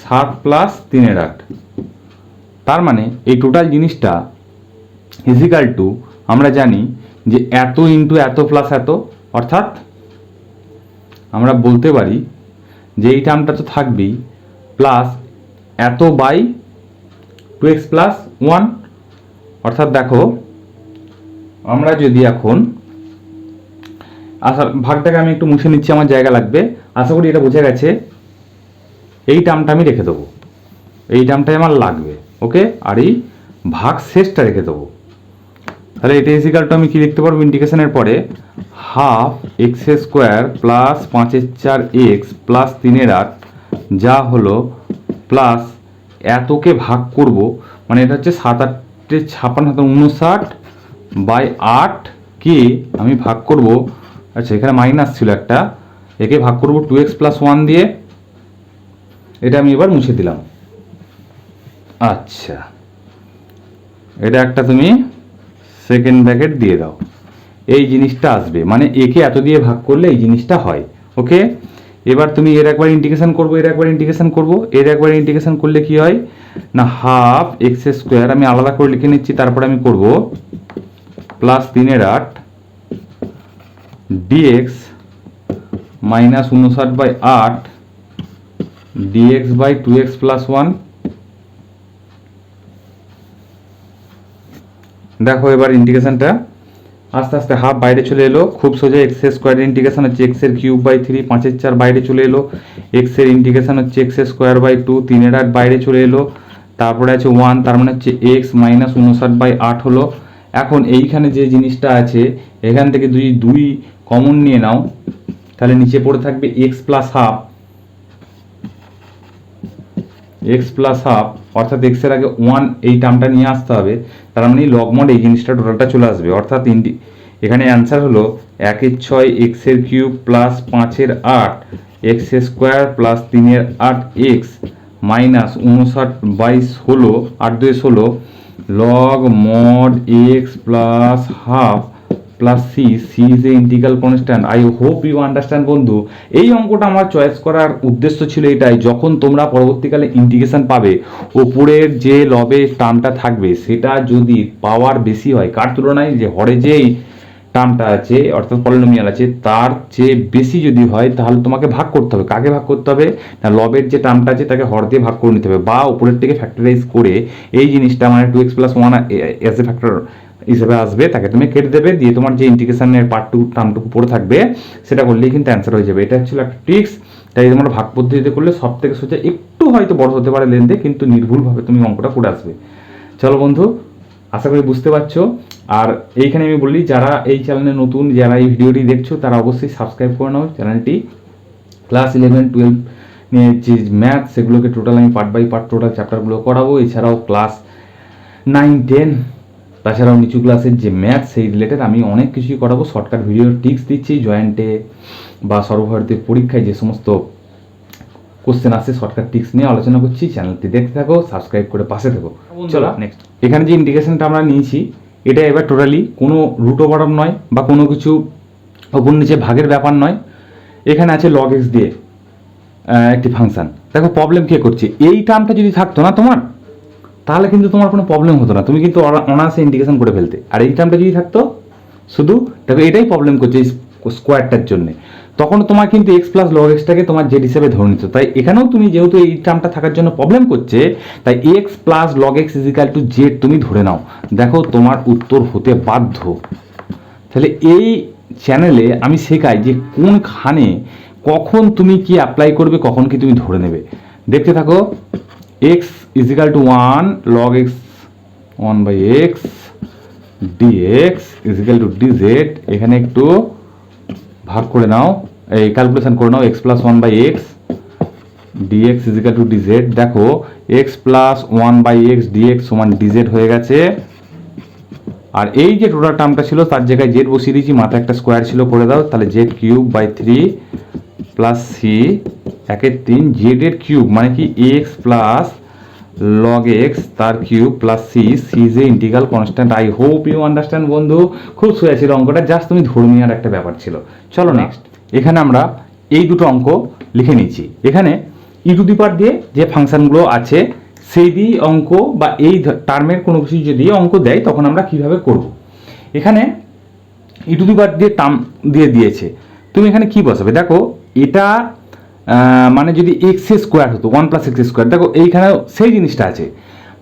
7 প্লাস 3-এর 8। তার মানে এই টোটাল জিনিসটা ইজিক্যাল টু, আমরা জানি যে এত ইন্টু এত প্লাস এত, অর্থাৎ আমরা বলতে পারি যে এই টার্মটা তো থাকবেই, প্লাস এত বাই 2x প্লাস 1। অর্থাৎ দেখো আমরা যদি এখন আচ্ছা ভাগটাকে আমি একটু মুছে নিচ্ছি, আমার জায়গা লাগবে, আশা করি এটা বোঝা গেছে। এই টার্মটা আমি রেখে দেবো, এই টার্মটাই আমার লাগবে। ওকে, আর এই ভাগ শেষটা রেখে দেবো। তাহলে এটা ইজিক্যাল টু আমি কি লিখতে পারবো, ইন্টিগ্রেশনের পরে হাফ এক্স স্কোয়ার প্লাস 5-এর 4 এক্স প্লাস 3-এর 8 যা হলো প্লাস এতকে ভাগ করব, মানে এটা হচ্ছে 7-8-এ 56 বাই 8 কে আমি ভাগ করব। আচ্ছা এখানে মাইনাস ছিল একটা, একে ভাগ করব 2x প্লাস 1 দিয়ে, এটা আমি এবার মুছে দিলাম। আচ্ছা এটা একটা তুমি সেকেন্ড ব্র্যাকেট দিয়ে দাও, এই জিনিসটা আসবে, মানে একে এত দিয়ে ভাগ করলে এই জিনিসটা হয়। ওকে, এবার তুমি এর একবার ইন্টিগ্রেশন করবো, এর একবার ইন্টিগ্রেশন করবো, এর একবার ইন্টিগ্রেশন করলে কি হয় না, হাফ এক্স স্কোয়ার আমি আলাদা করে লিখে নিচ্ছি, তারপরে আমি করব প্লাস 3-এর 8 dx minus 59 by 8 dx by 2x plus 1। দেখো এবার ইন্টিগ্রেশনটা আস্তে আস্তে হাফ বাইরে চলে এলো, খুব সোজা। এক্স স্কোয়ারের ইন্টিগ্রেশন হচ্ছে এক্সের কিউব বাই 3, 5-এর 4 বাইরে চলে এলো, এক্সের ইন্টিগ্রেশন হচ্ছে এক্স স্কোয়ার বাই 2, 3-এর 8 বাইরে চলে এলো, তারপরে আছে 1, তার মানে হচ্ছে এক্স মাইনাস 59 বাই 8 হলো। এখন এইখানে যে জিনিসটা আছে এখান থেকে যদি 2 কমন নিয়ে নাও, তাহলে নিচে পড়ে থাকবে x plus half, x plus half, অর্থাৎ এক্সের আগে 1 এই টার্মটা নিয়ে আসতে হবে, তার মানে লগমড এই জিনিসটা টোটালটা চলে আসবে। অর্থাৎ এখানে অ্যান্সার হলো 1-এর 6 এক্সের কিউব প্লাস 5-এর 8 এক্স স্কোয়ার প্লাস 3-এর 8 x minus 59 by 16, 8-2 16 log mod x plus half plus C, C is a integral constant. I hope you understand বন্ধু। এই অঙ্কটা আমার চয়েস করার উদ্দেশ্য ছিল এটাই, যখন তোমরা পরবর্তীকালে ইন্টিগ্রেশন পাবে, ওপরের যে লবের টার্মটা থাকবে সেটা যদি পাওয়ার বেশি হয়, কার তুলনায় যে হরে যেই টার্মটা আছে অর্থাৎ পলিনোমিয়াল আছে তার চেয়ে বেশি যদি হয়, তাহলে তোমাকে ভাগ করতে হবে। কাকে ভাগ করতে হবে না, লবের যে টার্মটা আছে তাকে হর দিয়ে ভাগ করে নিতে হবে, বা উপরের থেকে ফ্যাক্টরাইজ করে এই জিনিসটা মানে 2x plus 1 as a factor হিসেবে আসবে, তাকে তুমি কেটে দেবে, দিয়ে তোমার যে ইন্টিগ্রেশনের পার্টটুকু টার্মটুকু পড়ে থাকবে সেটা করলেই কিন্তু অ্যান্সার হয়ে যাবে। এটা ছিল একটা ট্রিক্স, তাই তোমরা ভাগ পদ্ধতিতে করলে সব থেকে সোজা, একটু হয়তো বড় হতে পারে লেন্থে, কিন্তু নির্ভুলভাবে তুমি অঙ্কটা করে আসবে। চলো বন্ধু, আশা করি বুঝতে পারছো। আর এইখানে আমি বলি, যারা এই চ্যানেলে নতুন, যারা এই ভিডিওটি দেখছো তারা অবশ্যই সাবস্ক্রাইব করে নাও চ্যানেলটি। ক্লাস 11, 12 নিয়ে যে ম্যাথ সেগুলোকে টোটাল আমি পার্ট বাই পার্ট টোটাল চ্যাপ্টারগুলো করাবো। এছাড়াও ক্লাস 9, 10 তাছাড়াও নিচু ক্লাসের যে ম্যাথ সেই রিলেটেড আমি অনেক কিছুই করাবো, শর্টকাট ভিডিও টিপস দিচ্ছি, জয়েন্টে বা সর্বভারতীয় পরীক্ষায় যে সমস্ত কোশ্চেন আসে শর্টকাট টিপস নিয়ে আলোচনা করছি। চ্যানেলটি দেখতে থাকো, সাবস্ক্রাইব করে পাশে থাকো। চলো নেক্সট, এখানে যে ইন্ডিকেশনটা আমরা নিয়েছি এটা এবার টোটালি কোনো রুট ওভার নয় বা কোনো কিছু ওপর নিচে ভাগের ব্যাপার নয়। এখানে আছে লগ এক্স দিয়ে একটি ফাংশন। দেখো প্রবলেম কে করছে, এই টার্মটা যদি থাকতো না তোমার তাহলে কিন্তু তোমার কোনো প্রবলেম হতো না, তুমি কিন্তু অনায়াসে ইন্ডিকেশন করে ফেলতে। আর এই টার্মটা যদি থাকতো শুধু, দেখো এটাই প্রবলেম করছে এই স্কোয়ারটার জন্য, তখন তোমার কিন্তু এক্স প্লাস লগ এক্সটাকে তোমার জেড হিসেবে ধরে নিত। তাই এখানেও তুমি যেহেতু এই টার্মটা থাকার জন্য প্রবলেম করছে, তাই x plus log x equal to z তুমি ধরে নাও। দেখো তোমার উত্তর হতে বাধ্য। তাহলে এই চ্যানেলে আমি শেখাই যে কোনখানে কখন তুমি কি অ্যাপ্লাই করবে, কখন কি তুমি ধরে নেবে। দেখতে থাকো। X equal to 1 log x 1/x dx equal to dz। এখানে একটু ভাগ করে নাও, এই ক্যালকুলেশন করে নাও। X plus 1/x dx equal to dz। দেখো এক্স প্লাস 1/x dx সমান dz হয়ে গেছে। আর এই যে টোটাল টার্মটা ছিল তার জায়গায় জেড বসিয়ে দিয়েছি, মাথায় একটা স্কোয়ার ছিল করে দাও। তাহলে z cube by 3 plus c 1/3 z এর কিউব মানে কি এক্স প্লাস লগ এক্স তার কিউব প্লাস সি, সি যে integral constant. I hope you understand বন্ধু। খুব সোজা ছিল অঙ্কটা, জাস্ট তুমি ধর্মীয় একটা ব্যাপার ছিল। চলো নেক্সট, এখানে আমরা এই দুটো অঙ্ক লিখে নিচ্ছি। এখানে ই টু দি পাওয়ার দিয়ে যে ফাংশনগুলো আছে সেই দিয়ে অঙ্ক বা এই টার্মের কোনো কিছু যদি অঙ্ক দেয় তখন আমরা কিভাবে করব। এখানে ই টু দি পাওয়ার দিয়ে টার্ম দিয়ে দিয়েছে, তুমি এখানে কি বসাবে। দেখো এটা মানে যদি এক্স স্কোয়ার হতো 1 প্লাস এক্স স্কোয়ার, দেখো এইখানে সেই জিনিসটা আছে।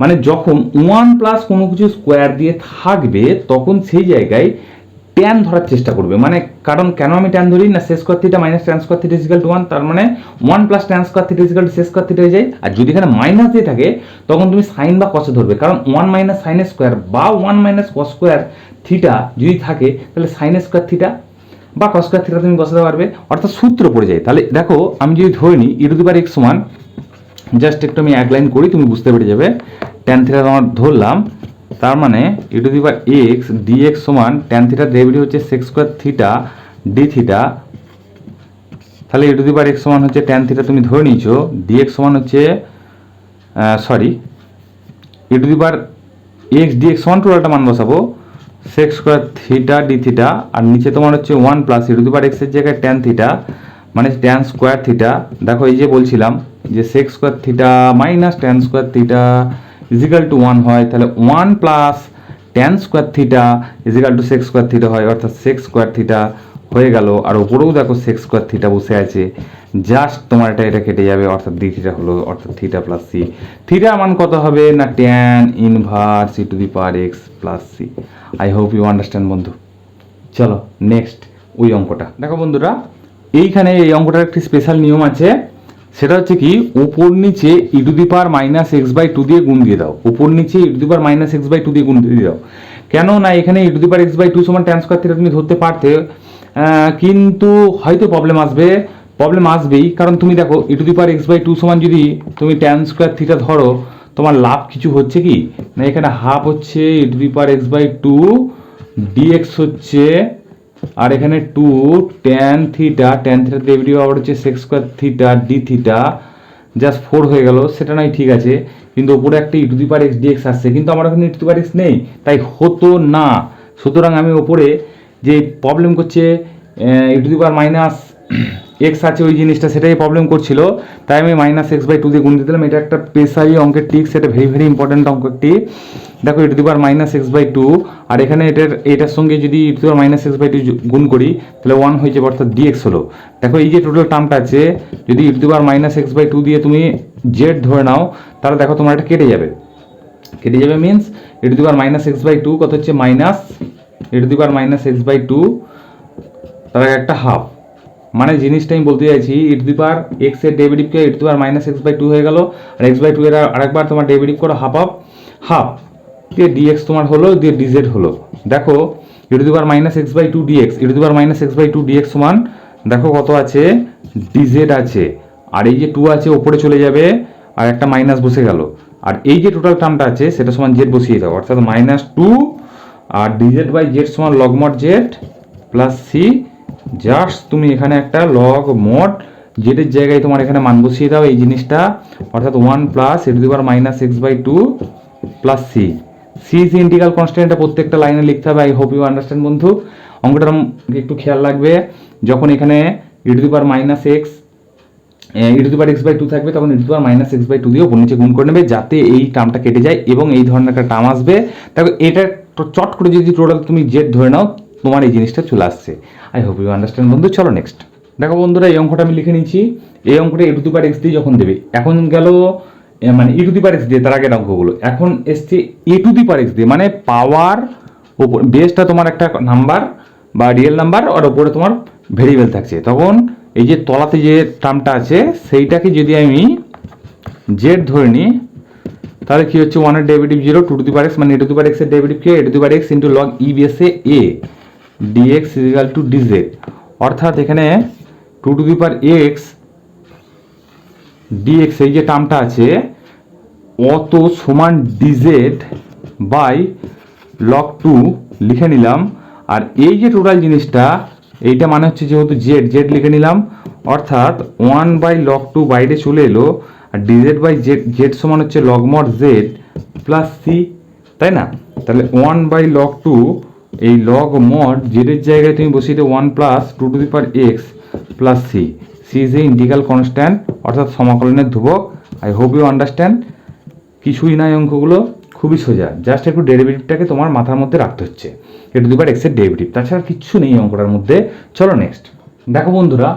মানে যখন 1 প্লাস কোনো কিছু স্কোয়ার দিয়ে থাকবে তখন সেই জায়গায় ট্যান ধরার চেষ্টা করবে। মানে কারণ কেন আমি ট্যান ধরি না, sec square theta minus tan square theta equal to 1, তার মানে 1 plus tan square theta equal to sec square theta হয়ে যায়। আর যদি এখানে মাইনাস দিয়ে থাকে তখন তুমি সাইন বা কসে ধরবে, কারণ 1 মাইনাস সাইন স্কোয়ার বা 1 মাইনাস কস স্কোয়ার থিটা যদি থাকে তাহলে সাইন স্কোয়ার থিটা বা কস স্কোয়ার থিটা তুমি বসাতে পারবে, অর্থাৎ সূত্র পড়ে যায়। তাহলে দেখো আমি যদি ধরে নিই ই টু দি পাওয়ার এক্স সমান, জাস্ট একটু আমি এক লাইন করি তুমি বুঝতে পেরে যাবে। ট্যান থিটা আমার ধরলাম, তার মানে e to the power x dx সমান ট্যান থিটার ডেরিভেটিভ হচ্ছে sec square theta d theta. তাহলে e to the power x সমান হচ্ছে ট্যান থিটা তুমি ধরে নিয়েছো, ডিএক্স সমান হচ্ছে e to the power x dx সমান টোটালটা মান বসাবো sec square theta d theta, আর নিচে তোমার হচ্ছে 1 plus e to the power x এর জায়গায় ট্যান থিটা মানে ট্যান স্কোয়ার থিটা। দেখো এই যে বলছিলাম যে sec square theta minus tan square theta equal to 1 হয়, তাহলে 1 plus tan square theta equal to sec square theta হয়, অর্থাৎ সেক স্কোয়ার থিটা হয়ে গেল। আর ওপরেও দেখো সেক স্কোয়ার থিটা বসে আছে, জাস্ট তোমার এটা কেটে যাবে, অর্থাৎ ডি থিটা হলো, অর্থাৎ থিটা প্লাস সি। থিটা মান কত হবে না tan inverse e to the power x plus C. I hope you understand বন্ধু। চলো নেক্সট ওই অঙ্কটা দেখো বন্ধুরা। এইখানে এই অঙ্কটার একটি স্পেশাল নিয়ম আছে, সেটা হচ্ছে কি উপর নিচে e to the power minus x by 2 দিয়ে গুণ দিয়ে দাও। উপর নিচে e to the power minus x by 2 দিয়ে গুণ দিয়ে দাও। কেন না এখানে e to the power x by 2 সমান ট্যান স্কোয়ার থিটা তুমি ধরতে পারতে, কিন্তু হয়তো প্রবলেম আসবেই। কারণ তুমি দেখো e to the power x by 2 সমান যদি তুমি ট্যান স্কোয়ার থিটা ধরো, তোমার লাভ কিছু হচ্ছে কি না, এখানে হাফ হচ্ছে e to the power x by 2 dx হচ্ছে, আর এখানে 2 ট্যান থিটা ডেরিভেটিভ আবার হচ্ছে sec square theta d theta, just 4 হয়ে গেল। সেটা নয় ঠিক আছে, কিন্তু ওপরে একটা e to the power x dx আসছে, কিন্তু আমার এখানে e to the power x নেই, তাই হতো না। সুতরাং আমি ওপরে যে প্রবলেম করছে e to the power minus x আছে ওই জিনিসটা, সেটাই প্রবলেম করছিল, তাই আমি মাইনাস এক্স বাই 2 দিয়ে গুণ দিয়ে দিলাম। এটা একটা পেশাই অঙ্কের ট্রিক্স, এটা ভেরি ইম্পর্টেন্ট অঙ্ক একটি। দেখো e to the power minus x by 2, আর এখানে এটার সঙ্গে যদি e to the power minus x by 2 গুণ করি তাহলে 1 হয়ে যাবে, অর্থাৎ ডিএক্স হলো। দেখো এই যে টোটাল টার্মটা আছে, যদি e to the power minus x by 2 দিয়ে তুমি জেড ধরে নাও, তাহলে দেখো তোমার এটা কেটে যাবে means e to the power minus x by 2 কত হচ্ছে minus e to the power minus x by 2, তার একটা হাফ। মানে জিনিসটা আমি বলতে চাইছি ই টু দি পাওয়ার এক্স এর ডেরিভেটিভকে e to the power minus x by 2 হয়ে গেল, আর এক্স বাই 2 এর আরেকবার তোমার ডেরিভেটিভ করো হাফ দিয়ে ডিএক্স তোমার হলো, দিয়ে ডিজেড হলো। দেখো e to the power minus x by 2 dx, e to the power minus x by 2 dx সমান দেখো কত আছে ডিজেড আছে, আর এই যে 2 আছে ওপরে চলে যাবে, আর একটা মাইনাস বসে গেল, আর এই যে টোটাল টার্মটা আছে সেটা সমান জেড বসিয়ে দাও, অর্থাৎ মাইনাস 2 আর ডিজেড বাই জেড সমান log mod Z plus c, just তুমি এখানে একটা লগ মড জেডের জায়গায় তোমার এখানে মান বসিয়ে দাও এই জিনিসটা, অর্থাৎ 1 plus a to the power minus x by two plus C. C is integral constant, এটা প্রত্যেকটা লাইনে লিখতে হবে। আই হোপ ইউ আন্ডারস্ট্যান্ড বন্ধু। অঙ্কটার একটু খেয়াল রাখবে, যখন এখানে e to the power minus x e to the power x by two থাকবে, তখন e to the power minus x by two দিয়ে উপর নিচে গুণ করে নেবে, যাতে এই টার্মটা কেটে যায় এবং এই ধরনের একটা টার্ম আসবে। তারপর এটা চট করে যদি টোটাল তুমি জেড ধরে নাও, তোমার এই জিনিসটা চলে আসছে। আই হোপ ইউ আন্ডারস্ট্যান্ড বন্ধু। চলো নেক্সট দেখো বন্ধুরা, এই অঙ্কটা আমি লিখে নিচ্ছি। এই অঙ্কটা এ টু দি পাওয়ার এক্স দিয়ে যখন দেবে, এখন গেল মানে e to the power x দিয়ে, তার আগের অঙ্কগুলো এখন এসছে এ টু দি পাওয়ার এক্স দিয়ে, মানে পাওয়ার ওপর বেসটা তোমার একটা নাম্বার বা রিয়েল নাম্বার, আর ওপরে তোমার ভেরিয়েবল থাকছে। তখন এই যে তলাতে যে টার্মটা আছে সেইটাকে যদি আমি জেড ধরে নিই, তাহলে কি হচ্ছে, ওয়ানের derivative 0, two to the power x মানে a to the power x এর ডেরিভেটিভ কি, a to the power x into log e বেসে a dx is equal to dz. অর্থাৎ এখানে two to the power x dx এই যে টার্মটা আছে অত সমান ডিজেড বাই লগ টু লিখে নিলাম। আর এই যে টোটাল জিনিসটা, এইটা মানে হচ্ছে যেহেতু জেড জেড লিখে নিলাম, অর্থাৎ 1 বাই লগ টু বাইরে চলে এলো, আর ডিজেড বাই জেড জেড সমান হচ্ছে log mod Z plus c, তাই না? তাহলে 1 বাই লগ টু এই লগ মড জেডের জায়গায় তুমি বসিয়ে দিও 1 plus two to the power x plus C. C is a integral constant, অর্থাৎ সমাকলনের ধ্রুবক। I hope you understand. কিছুই নাই অঙ্কগুলো, খুবই সোজা, জাস্ট একটু ডেরিভেটিভটাকে তোমার মাথার মধ্যে রাখতে হচ্ছে, এ টু দি পাওয়ার এক্স এর ডেরিভেটিভ, তাছাড়া কিচ্ছু নেই এই অঙ্কটার মধ্যে। চলো নেক্সট দেখো বন্ধুরা,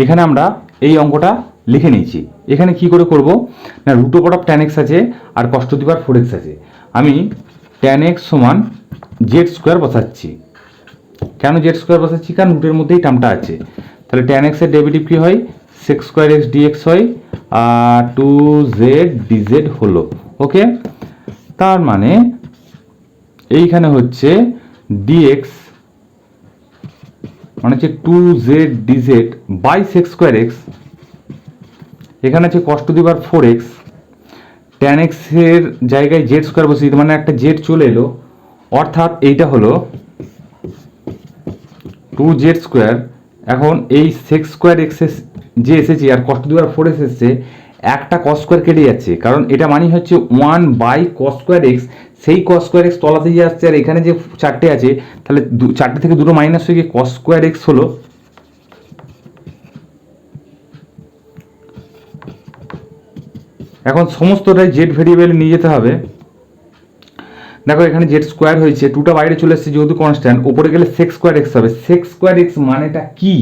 এখানে আমরা এই অঙ্কটা লিখে নিয়েছি। এখানে কি করে করব না, root over of tan x আছে আর cos to the power 4x আছে। আমি ট্যান এক্স সমান জেড স্কোয়ার বসাচ্ছি। কেন জেড স্কোয়ার বসাচ্ছি, কারণ রুটের মধ্যেই টার্মটা আছে। তাহলে ট্যান এক্সের ডেরিভেটিভ কি হয়, সেক্স স্কোয়ার এক্স ডিএক্স হয়, আর টু জেড ডিজেড হলো। ওকে, তার মানে এইখানে হচ্ছে ডিএক্স মানে হচ্ছে two z dz by sec square x, এখানে আছে কস to the power 4x, tan এক্সের জায়গায় জেড স্কোয়ার বসিয়ে দিতে, মানে একটা জেড চলে এলো, অর্থাৎ এইটা হলো টু জেড স্কোয়ার। এখন এই সেক্স স্কোয়ার এক্স যে এসেছে আর cos to the power 4x এসেছে, একটা কস স্কোয়ার কেটে যাচ্ছে, কারণ এটা মানে হচ্ছে 1 বাই কস স্কোয়ার এক্স। সেই কস স্কোয়ার এক্স তলাতে যে আসছে, আর এখানে যে চারটে আছে, তাহলে চারটে থেকে দুটো মাইনাস হয়ে গিয়ে কস স্কোয়ার এক্স হলো। এখন সমস্তটাই জেড ভেরিয়েবল নিয়ে যেতে হবে। দেখো এখানে জেড স্কোয়ার হয়েছে, টুটা বাইরে চলে এসেছে যেহেতু কনস্ট্যান্ট, ওপরে গেলে সেক্স স্কোয়ার এক্স হবে। সেক্স স্কোয়ার এক্স মানেটা কি,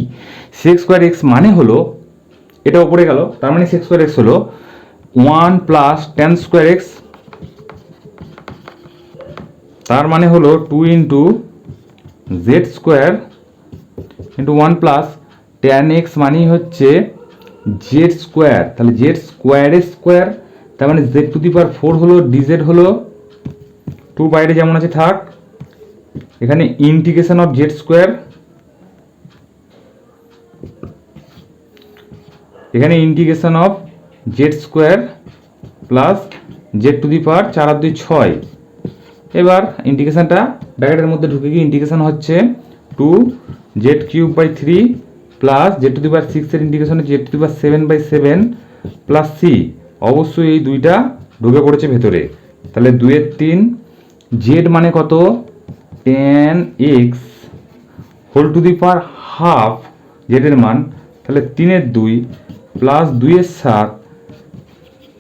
সেক্স স্কোয়ার এক্স মানে হলো, এটা ওপরে গেল, তার মানে সেক্স স্কোয়ার এক্স হলো 1 প্লাস ট্যান স্কোয়ার এক্স, তার মানে হলো 2 into Z square into 1 plus tan x মানেই হচ্ছে জেড স্কোয়ার, তাহলে জেড স্কোয়ারের স্কোয়ার, তার মানে জেড টু দি পাওয়ার 4 হলো, ডিজেড হলো, 2 বাইরে যেমন আছে থাক, এখানে ইন্টিগ্রেশন অফ জেড স্কোয়ার, এখানে integration of z square plus z to the power 4 আর 2 6। এবার ইন্টিগ্রেশনটা ব্র্যাকেটের মধ্যে ঢুকে গিয়ে ইন্টিগ্রেশন হচ্ছে 2 z cube by 3 plus z to the power 6 এর integration z to the power 7 by 7 plus c. অবশ্যই এই দুইটা ঢুকে পড়েছে ভেতরে, তাহলে 2 এর 3, জেড মানে কত, tan x whole to the power half জেডের মান, তাহলে 3 এর 2 প্লাস 2 এর 7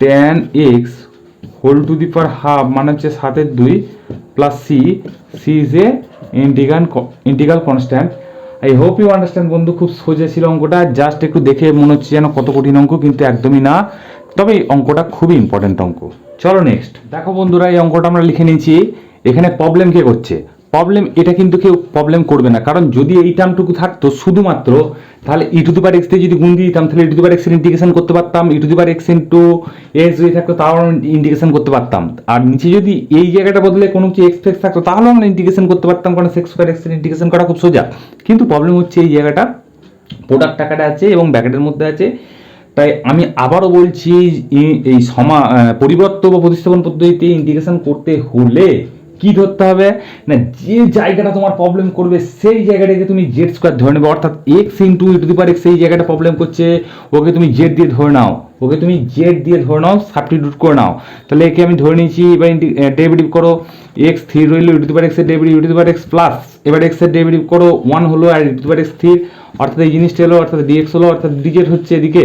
tan x whole to the power half মানে হচ্ছে 7 এর 2 plus C. C is a integral constant. I hope you understand বন্ধু। খুব সোজা ছিল অঙ্কটা, জাস্ট একটু দেখে মনে হচ্ছে যেন কত কঠিন অঙ্ক, কিন্তু একদমই না, তবে এই অঙ্কটা খুবই ইম্পর্টেন্ট অঙ্ক। চলো নেক্সট দেখো বন্ধুরা, এই অঙ্কটা আমরা লিখে নিয়েছি। এখানে প্রবলেম কে করছে, প্রবলেম এটা কিন্তু কেউ প্রবলেম করবে না, কারণ যদি এই টার্মটুকু থাকতো শুধুমাত্র, তাহলে e to the power x দিয়ে যদি গুণ দিয়ে দিতাম, তাহলে e to the power x এর ইন্টিগ্রেশন করতে পারতাম, e to the power x into x যদি থাকতো তাও ইন্টিগ্রেশন করতে পারতাম, আর নিচে যদি এই জায়গাটা বদলে কোনো কিছু এক্স ফেক্স থাকতো তাহলে আমরা ইন্টিগ্রেশন করতে পারতাম, কারণ সেক্স স্কোয়ার এক্স এর ইন্টিগ্রেশন করা খুব সোজা। কিন্তু প্রবলেম হচ্ছে এই জায়গাটা প্রোডাক্ট টাকাটা আছে এবং ব্র্যাকেটের মধ্যে আছে। তাই আমি আবারও বলছি, এই পরিবর্ত বা প্রতিস্থাপন পদ্ধতিতে ইন্টিগ্রেশন করতে হলে কি ধরতে হবে না, যে জায়গাটা তোমার প্রবলেম করবে সেই জায়গাটাকে তুমি জেড স্কোয়ার ধরে নেবে, অর্থাৎ x into e to the power x সেই জায়গাটা প্রবলেম করছে, ওকে তুমি জেড দিয়ে ধরে নাও, ওকে তুমি জেড দিয়ে ধরে নাও, সাবস্টিটিউট করে নাও। তাহলে একে আমি ধরে নিয়েছি, এবার ডেরিভেটিভ করো, এক্স স্থির রইল, ই টু দি পাওয়ার এক্স এর derivative E to the power x plus, এবার এক্স এর ডেরিভেটিভ করো 1 হলো আর ই টু দি পাওয়ার এক্স স্থির, অর্থাৎ এই জিনিসটা হলো, অর্থাৎ ডিএক্স হলো, অর্থাৎ ডিজেড হচ্ছে এদিকে।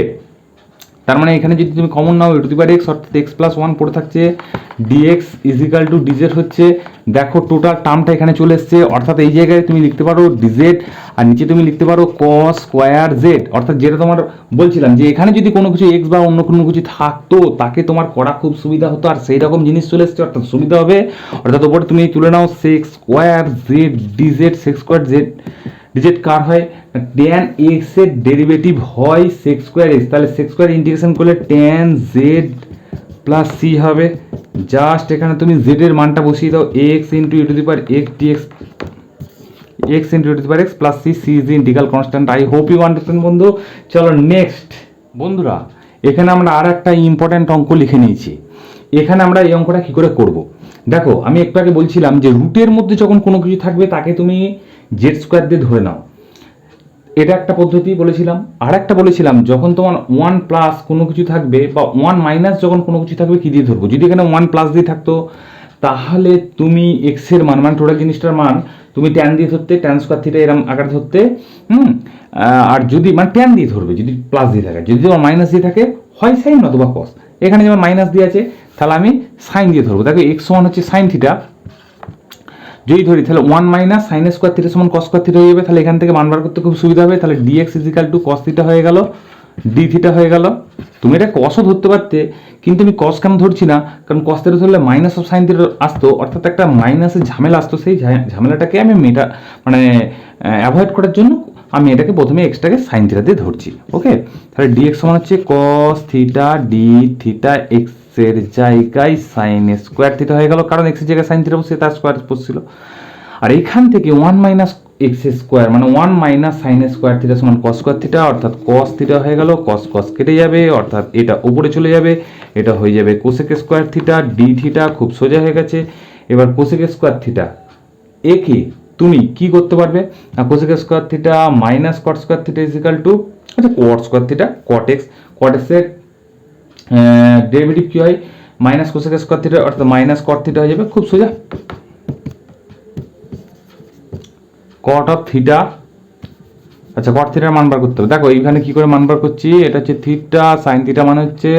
তার মানে এখানে যদি তুমি common now E to the power x অর্থাৎ এক্স প্লাস 1 পড়ে থাকছে, ডিএক্স ইজিক্যাল টু ডিজেড হচ্ছে। দেখো টোটাল টার্মটা এখানে চলে এসছে, অর্থাৎ এই জায়গায় তুমি লিখতে পারো ডিজেড আর নিচে তুমি লিখতে পারো কস স্কোয়ার জেড, অর্থাৎ যেটা তোমার বলছিলাম যে এখানে যদি কোনো কিছু এক্স বা অন্য কোনো কিছু থাকতো তাকে তোমার করা খুব সুবিধা হতো, আর সেই রকম জিনিস চলে এসছে, অর্থাৎ সুবিধা হবে। অর্থাৎ ওপরে তুমি তুলে নাও sec square z dz, sec square z dz কার হয়, ট্যান এক্স এর ডেরিভেটিভ হয় সেক্স স্কোয়ার এক্স, তাহলে সেক্স স্কোয়ার ইন্টিগ্রেশন করলে ট্যান জেড প্লাস সি হবে। জাস্ট এখানে তুমি জেড এর মানটা বসিয়ে দাও, x into e to the power x dx, x into e to the power x plus C, C is integral constant. I hope you understand বন্ধু। চলো next বন্ধুরা, এখানে আমরা আর একটা ইম্পর্ট্যান্ট অঙ্ক লিখে নিয়েছি। এখানে আমরা এই অঙ্কটা কি করে করব, দেখো আমি একটু আগে বলছিলাম যে রুটের মধ্যে যখন কোনো কিছু থাকবে তাকে তুমি জেড স্কোয়ার দিয়ে ধরে নাও, এটা একটা পদ্ধতি বলেছিলাম। আর একটা বলেছিলাম যখন তোমার 1 প্লাস কোনো কিছু থাকবে বা 1 মাইনাস যখন কোনো কিছু থাকবে কি দিয়ে ধরবো, যদি এখানে 1 প্লাস দিয়ে থাকতো তাহলে তুমি এক্স এর মান মানে টোটাল জিনিসটার মান তুমি ট্যান দিয়ে ধরতে, ট্যান স্কোয়ার থিটা এরকম আকার ধরতে, আর যদি মানে ট্যান দিয়ে ধরবে যদি প্লাস দিয়ে থাকে, যদি তোমার মাইনাস দিয়ে থাকে হয় সাইন অথবা কস, এখানে যেমন মাইনাস দিয়ে আছে তাহলে আমি সাইন দিয়ে ধরবো। দেখো এক্স ওয়ান হচ্ছে সাইন থিটা, যদি ধরি তাহলে 1 মাইনাস সাইন স্কোয়ার থিটা সমান কস স্কোয়ার থিটা হয়ে যাবে, তাহলে এখান থেকে মান বার করতে খুব সুবিধা হবে। তাহলে dx is equal to cos theta হয়ে গেল, ডি থিটা হয়ে গেল। তুমি এটা কসও ধরতে পারতে, কিন্তু আমি কস কেন ধরছি না, কারণ কস থিটা ধরলে মাইনাস অফ সাইন থিটা আসতো, অর্থাৎ একটা মাইনাসের ঝামেলা আসতো, সেই ঝামেলাটাকে আমি মানে অ্যাভয়েড করার জন্য আমি এটাকে প্রথমে এক্সটাকে সাইন থিটা দিয়ে ধরছি। ওকে, তাহলে ডিএক্স সমান হচ্ছে cos theta d theta x এর জায়গায় সাইন স্কোয়ার থিটা হয়ে গেল, কারণ এক্স এর জায়গায় সাইন থিটা বসে তার স্কোয়ার বসছিল। আর এখান থেকে 1 মাইনাস এক্স স্কোয়ার মানে 1 মাইনাস সাইন স্কোয়ার থিটা সমান কস স্কোয়ার থিটা, অর্থাৎ কস থিটা হয়ে গেল, কস কস কেটে যাবে, অর্থাৎ এটা উপরে চলে যাবে, এটা হয়ে যাবে cosec square theta d theta, খুব সোজা হয়ে গেছে। এবার কোসেক স্কোয়ার থিটা একে তুমি কি করতে পারবে, cosec square theta minus cot square theta is equal to, আচ্ছা cot square theta cot x, cot x এর ডেরিভেটিভ কি হয় মাইনাস কোসেক স্কোয়ার থিটা, অর্থাৎ মাইনাস কট থিটা হয়ে যাবে, খুব সোজা। কট অফ থিটা, আচ্ছা কট থিটার মান বার করতে হবে। দেখো এইখানে কি করে মান বার করছি, এটা হচ্ছে থিটা, সাইন থিটা মানে হচ্ছে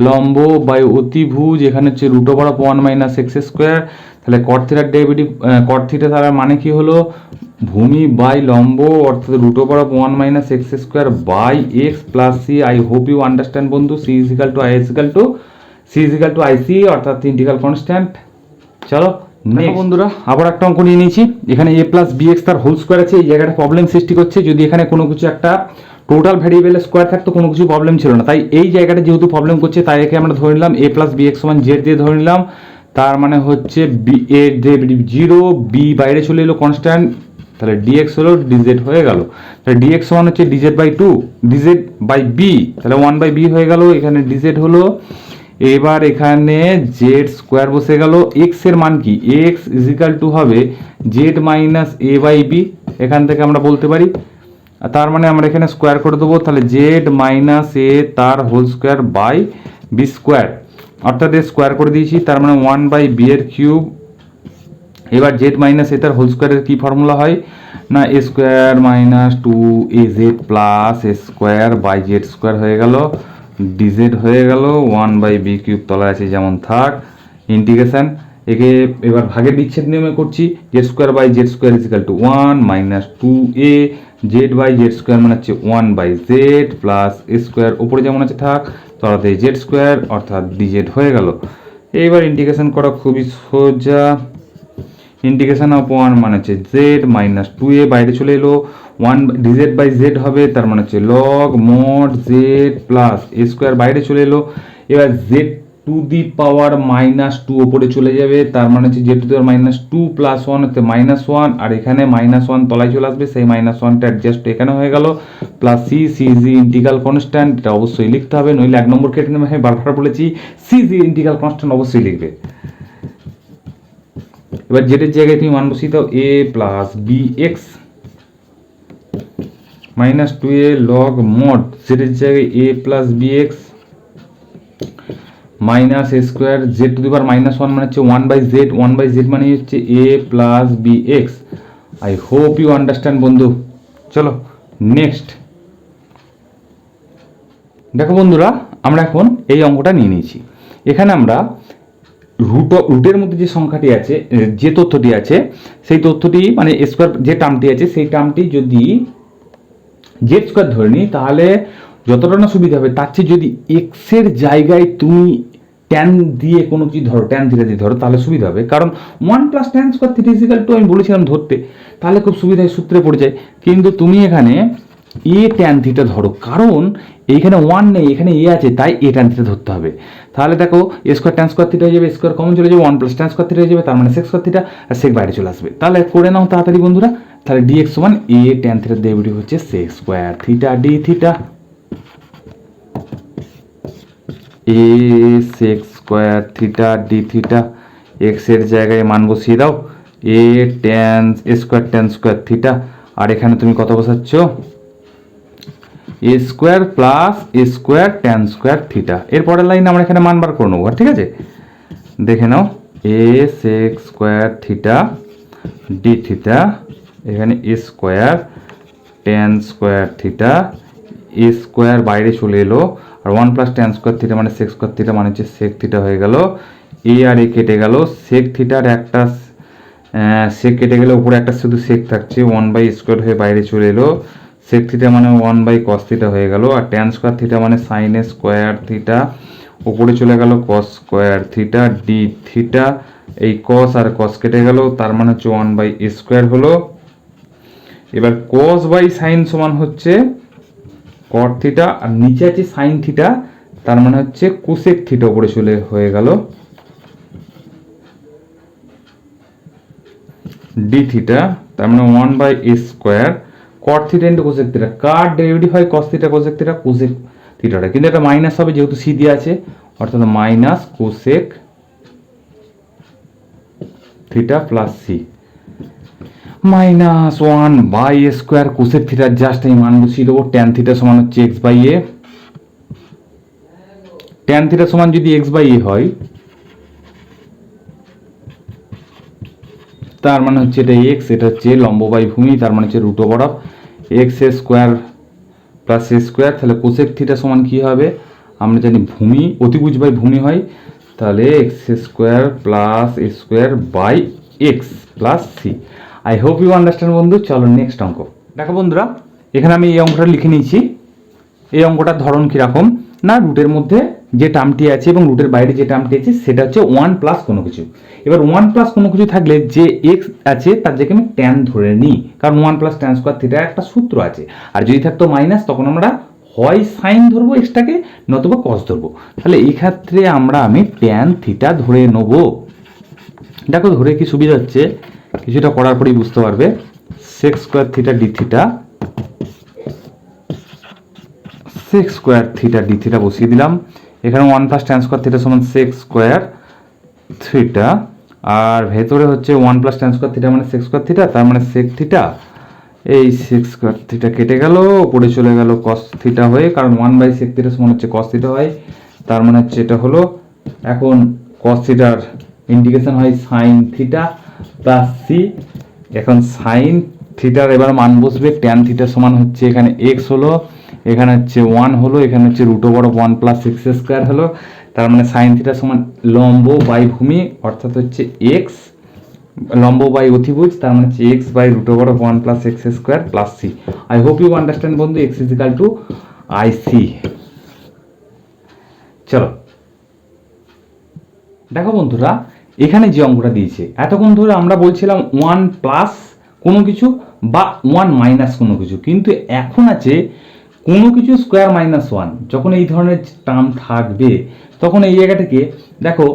লম্ব বাই অতিভুজ, এখানে হচ্ছে root over of 1 minus x square, তাহলে কট থিটার ডেরিভেটিভ কট থিটা তার মানে কি হলো ভূমি বাই লম্ব, অর্থাৎ root over of 1 minus x square by x plus C. I hope you understand বন্ধু। C is equal to I is equal to I c, অর্থাৎ ইন্টিগ্রাল কনস্ট্যান্ট। চলো বন্ধুরা আবার একটা অঙ্ক নিয়ে নিয়েছি, এখানে এ প্লাস বি এক্স তার হোল স্কোয়ার আছে, এই জায়গাটা প্রবলেম সৃষ্টি করছে। যদি এখানে কোনো কিছু একটা টোটাল ভ্যারিয়েবলের স্কোয়ার থাকতো কোনো কিছু প্রবলেম ছিল না, তাই এই জায়গাটা যেহেতু প্রবলেম করছে তাই একে আমরা ধরে নিলাম এ প্লাস বি এক্স সমান জেড দিয়ে ধরে নিলাম। তার মানে হচ্ছে বি এর ডেরিভেটিভ 0, বি বাইরে চলে এলো কনস্ট্যান্ট, তাহলে ডিএক্স হলো ডিজেড হয়ে গেল। তাহলে ডিএক্স সমান হচ্ছে dz by 2 dz by b, তাহলে 1 বাই বি হয়ে গেল, এখানে ডিজেড হলো। এবার এখানে জেড স্কোয়ার বসে গেল, এক্স এর মান কি, এক্স ইজিক্যাল টু হবে z minus a by b, এখান থেকে আমরা বলতে পারি, তার মানে আমরা এখানে স্কোয়ার করে দেবো, তাহলে জেড মাইনাস এ তার whole square by b square, অর্থাৎ এ স্কোয়ার করে দিয়েছি, তার মানে 1 বাই বি এর কিউব। এবার জেড মাইনাস এ তার হোল স্কোয়ারের কি ফর্মুলা হয় না, a square minus 2az plus a square by z square হয়ে গেল, ডিজেড হয়ে গেল, 1 বাই বি কিউব তলায় আছে যেমন থাক, ইন্টিগ্রেশন একে এবার ভাগের বিচ্ছেদ নিয়মে করছি, z square by z square is equal to 1 minus 2a z by z square মানে হচ্ছে 1 by z plus a square, উপরে যেমন আছে থাক, তলাতে জেড স্কোয়ার অর্থাৎ ডিজেড হয়ে গেল। এইবার ইন্টিগ্রেশন করা খুবই সোজা, ইন্টিগ্রেশন অফ 1 মানে হচ্ছে জেড মাইনাস 2a বাইরে চলে এলো, 1 ডিজেড বাই জেড হবে, তার মানে হচ্ছে log mod Z plus a square বাইরে চলে এলো। এবার Z to the power minus 2 ওপরে চলে যাবে, তার মানে হচ্ছে z to the power minus 2 plus 1 হচ্ছে মাইনাস 1, আর এখানে মাইনাস 1 তলায় চলে আসবে, সেই মাইনাস 1টা অ্যাডজাস্ট এখানে হয়ে গেল, plus C, C is integral constant, এটা অবশ্যই লিখতে হবে, নইলে 1 নম্বর কেটে নেবে। আমি বারবার বলেছি সি ইজ ইন্টিগ্রাল কনস্ট্যান্ট অবশ্যই লিখবে। এবার জেডের জায়গায় তুমি মান বসিয়ে দাও a plus b x minus 2a log mod জেডের জায়গায় a plus b x minus a square z to the power minus 1 মানে হচ্ছে 1/z মানে হচ্ছে a plus b x. I hope you understand বন্ধু। চলো নেক্সট দেখো বন্ধুরা, আমরা এখন এই অঙ্কটা নিয়ে নিয়েছি। এখানে আমরা রুটের মধ্যে যে সংখ্যাটি আছে, যে তথ্যটি আছে, সেই তথ্যটি মানে স্কোয়ার যে টার্মটি আছে সেই টার্মটি যদি জেড স্কোয়ার ধরে নিই তাহলে যতটা না সুবিধা হবে তার চেয়ে যদি এক্সের জায়গায় তুমি ট্যান দিয়ে কোনো কিছু ধরো, ট্যান থিটা দিয়ে ধরো তাহলে সুবিধা হবে। কারণ 1 + tan স্কোয়ার থিটা = 2 আমি বলেছিলাম ধরতে, তাহলে খুব সুবিধায় সূত্রে পড়ে যায়। কিন্তু তুমি এখানে এ ট্যান থিটা ধরো, কারণ এইখানে 1 নেই, এখানে এ আছে, তাই এ ট্যান থিটা ধরতে হবে। তাহলে দেখো এ স্কোয়ার ট্যান স্কোয়ার থিটা হয়ে যাবে, স্কোয়ার কমন চলে যাবে, 1 + tan স্কোয়ার থিটা হয়ে যাবে, তার মানে সেক স্কোয়ার থিটা, আর সেক বাইরে চলে আসবে। তাহলে করে নাও তাড়াতাড়ি বন্ধুরা। তাহলে dx সমান এ ট্যান থিটার ডেরিভেটিভ হচ্ছে sec square theta d theta, a sec square theta d theta. X এর জায়গায় মান বসিয়ে দাও এ ট্যান স্কোয়ার থিটা, আর এখানে তুমি কত বসাচ্ছ a square plus a square tan square theta. এরপরের লাইন আমরা এখানে মান বার করে নেবো, ঠিক আছে? দেখে নাও a sec square theta d theta, এখানে a square tan square theta, a square বাইরে চলে এলো, আর 1 + tan স্কোয়ার থিটা মানে সেক স্কোয়ার থিটা মানে হচ্ছে সেক থিটা হয়ে গেল। এ আর এ কেটে গেল, সেক থিটার একটা সেক কেটে গেলে উপরে একটা শুধু সেক থাকছে, 1/² হয়ে বাইরে চলে এলো। সেক থিটা মানে 1/cos থিটা হয়ে গেল, আর ট্যান স্কোয়ার থিটা মানে সাইন স্কোয়ার থিটা, উপরে চলে গেল cos square theta d theta. এই cos আর cos কেটে গেল, তার মানে হচ্ছে 1/² হলো। এবার cos বাই সাইন সমান হচ্ছে cot থিটা, আর নিচে আছে সাইন থিটা, তার মানে হচ্ছে কোসেক থিটা উপরে চলে হয়ে গেল ডি থিটা, তার মানে 1/² cot theta into cosec theta. কার ডেরিভেটিভ হয় cos theta cosec theta? Cosec থিটাটা, কিন্তু এটা মাইনাস হবে যেহেতু সি দিয়ে আছে, অর্থাৎ minus cosec theta plus c minus 1/² cosec থিটার জাস্ট এই মান বসিয়ে দেবো। ট্যান থিটা সমান হচ্ছে x/a, ট্যান থিটা সমান যদি x/a হয় তার মানে হচ্ছে এটা x, এটা হচ্ছে লম্ব বাই ভূমি, তার মানে হচ্ছে √x² প্লাস a স্কোয়ার। তাহলে কোসেক থিটা সমান কি হবে? আমরা জানি ভূমি অতিভুজ বাই ভূমি হয়, তাহলে x² plus a square by x plus C. I hope you understand বন্ধু। চলো নেক্সট অঙ্ক দেখো বন্ধুরা, এখানে আমি এই অঙ্কটা লিখে নিয়েছি। এই অঙ্কটার ধরন কীরকম না, রুটের মধ্যে যে টার্মটি আছে এবং রুটের বাইরে যে টার্মটি আছে সেটা হচ্ছে 1 + কোনো কিছু। এবার 1 + কোনো কিছু থাকলে যে এক্স আছে তার জায়গায় আমি ট্যান ধরে নিই, কারণ 1 + tan স্কোয়ার থিটার একটা সূত্র আছে। আর যদি থাকতো মাইনাস, তখন আমরা হয় সাইন ধরবো এক্সটাকে, নতুবা কস ধরবো। তাহলে এই ক্ষেত্রে আমি ট্যান থিটা ধরে নেব। দেখো ধরে কি সুবিধা হচ্ছে, কিছুটা করার পরেই বুঝতে পারবে। Sec square theta d theta, sec square theta d theta বসিয়ে দিলাম। এখানে 1 + tan স্কোয়ার থিটা সমান সেক স্কোয়ার থিটা, আর ভেতরে হচ্ছে 1 + tan স্কোয়ার থিটা মানে সেক স্কোয়ার থিটা, তার মানে সেক থিটা। এই সেক স্কোয়ার থিটা কেটে গেল, উপরে চলে গেল cos থিটা হয়ে, কারণ 1/sec থিটা সমান হচ্ছে cos থিটা হয়, তার মানে হচ্ছে এটা হলো। এখন cos থিটার ইন্টিগ্রেশন হয় sin থিটা প্লাস সি। এখন sin থিটার এবার মান বসবে, tan থিটা সমান হচ্ছে এখানে x হলো, এখানে হচ্ছে 1 হলো, এখানে হচ্ছে √1 + x² হলো, তার মানে সাইন থিটা সমান লম্ব বাই ভূমি, অর্থাৎ হচ্ছে x, লম্ব বাই অতিভুজ, তার মানে হচ্ছে x/√1 + x² plus C. I hope you understand বন্ধু। x = IC। চলো দেখো বন্ধুরা, এখানে যে অঙ্কটা দিয়েছে, এতক্ষণ ধরে আমরা বলছিলাম 1 + কোনো কিছু বা 1 - কোনো কিছু, কিন্তু এখন আছে কোনো কিছু স্কোয়ার -1। যখন এই ধরনের টার্ম থাকবে তখন এই জায়গা থেকে দেখো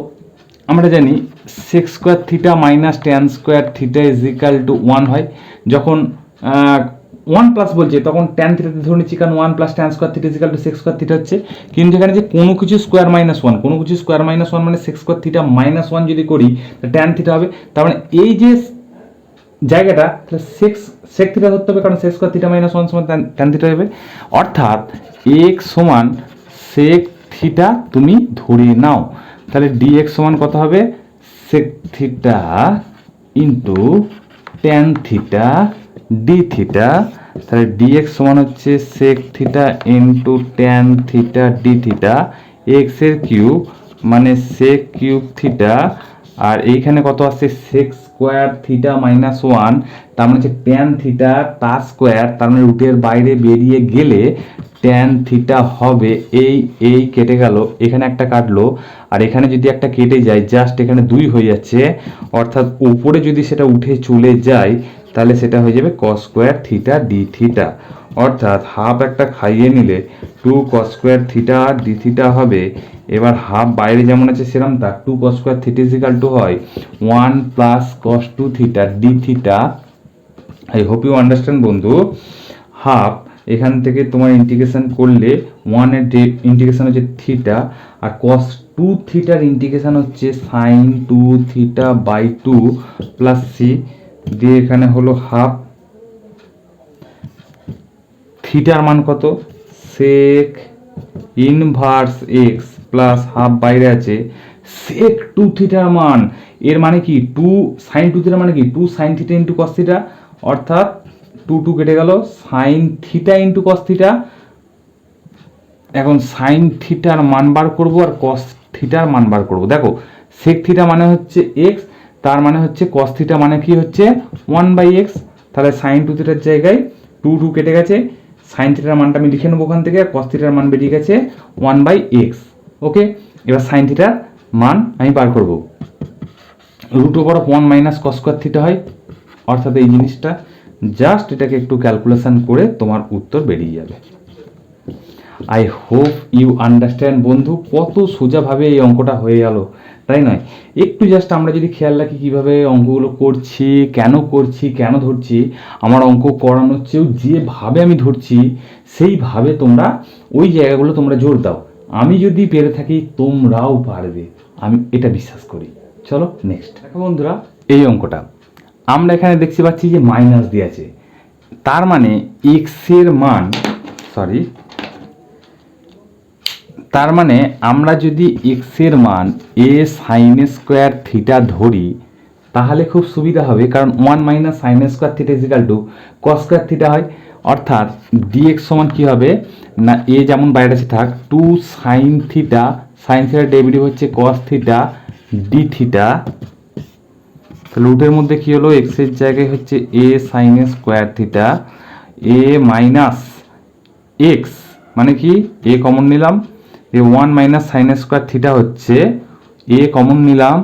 আমরা জানি sec square theta minus tan square theta = 1 হয়। যখন ওয়ান প্লাস বলছে তখন ট্যান থিটাতে ধরে নিচ্ছি, কারণ one plus tan square theta equal to sec square theta হচ্ছে। কিন্তু এখানে যে কোনো কিছু স্কোয়ার মাইনাস ওয়ান, কোনো কিছু স্কোয়ার মাইনাস ওয়ান মানে sec square theta minus one যদি করি ট্যান থিটা হবে। তার মানে এই যে জায়গাটা সেক থিটা ধরতে হবে, কারণ sec square theta minus one সমান ট্যান থিটা হবে। অর্থাৎ এক্স সমান সেক থিটা তুমি ধরে নাও, তাহলে ডিএক্স সমান কত হবে, sec theta into tan theta d theta. তাহলে ডিএক্স সমান হচ্ছে sec theta into tan theta d theta, x এর কিউব মানে সেক কিউব থিটা, আর এইখানে কত আসছে sec square theta minus one, তার মানে হচ্ছে ট্যান থিটা তার স্কোয়ার, তার মানে রুটের বাইরে বেরিয়ে গেলে ট্যান থিটা হবে এই কেটে গেল, এখানে একটা কাটলো, আর এখানে যদি একটা কেটে যায় জাস্ট এখানে 2 হয়ে যাচ্ছে, অর্থাৎ উপরে যদি সেটা উঠে চলে যায় তাহলে সেটা হয়ে যাবে cos square theta d theta. অর্থাৎ হাফ একটা খাইয়ে নিলে 2 cos square theta d theta হবে। এবার হাফ বাইরে যেমন আছে সেরকম তা 2 cos square theta equal to হয় 1 plus cos 2 theta d theta. I hope you understand বন্ধু। হাফ এখান থেকে তোমার ইন্টিগ্রেশন করলে 1 এর ইন্টিগ্রেশন হচ্ছে থিটা, আর কস 2 থিটার ইন্টিগ্রেশন হচ্ছে sine 2 theta by 2 plus c দিয়ে এখানে হলো হাফ। থিটার মান কত, sec inverse x plus half বাইরে আছে সেক 2 থিটার মান, এর মানে কি 2 সাইন 2 থিটার মানে কি 2 sine theta into cos theta, অর্থাৎ 2 কেটে গেল, sign theta into cos theta. এখন সাইন থিটার মান বার করবো আর কস থিটার মান বার করবো। দেখো সেক থিটা মানে হচ্ছে এক্স, তার মানে হচ্ছে কস থিটা মানে কি হচ্ছে 1/x, তাহলে সাইন 2 থিটার জায়গায় 2 কেটে গেছে, সাইন থিটার মানটা আমি লিখে নেবো ওখান থেকে, আর কস থিটার মান বেরিয়ে গেছে 1/x। ওকে, এবার সাইন থিটার মান আমি বার করবো, root over of 1 minus cos square theta হয়, অর্থাৎ এই জিনিসটা জাস্ট এটাকে একটু ক্যালকুলেশন করে তোমার উত্তর বেরিয়ে যাবে। আই হোপ ইউ আন্ডারস্ট্যান্ড বন্ধু, কত সোজাভাবে এই অঙ্কটা হয়ে গেল, তাই নয়? একটু জাস্ট আমরা যদি খেয়াল রাখি কীভাবে অঙ্কগুলো করছি, কেন ধরছি, আমার অঙ্ক করানোর চেয়েও যেভাবে আমি ধরছি সেইভাবে তোমরা ওই জায়গাগুলো তোমরা জোর দাও। আমি যদি পেরে থাকি তোমরাও পারবে, আমি এটা বিশ্বাস করি। চলো নেক্সট দেখো বন্ধুরা, এই অঙ্কটা আমরা এখানে দেখতে পাচ্ছি যে মাইনাস দিয়ে আছে, তার মানে এক্সের মান তার মানে আমরা যদি এক্সের মান এ সাইন স্কোয়ার থিটা ধরি তাহলে খুব সুবিধা হবে, কারণ 1 minus sine square theta equal to cos square theta হয়। অর্থাৎ ডিএক্স সমান কী হবে না, এ যেমন বাইরে আছে থাক 2 সাইন থিটার ডেরিভেটিভ হচ্ছে কস থিটা ডি থিটা। তাহলে রুটের মধ্যে কী হলো, এক্সের জায়গায় হচ্ছে এ সাইন স্কোয়ার থিটা, এ মাইনাস এক্স মানে কি এ কমন নিলাম, এ 1 মাইনাস সাইন স্কোয়ার থিটা হচ্ছে এ কমন নিলাম,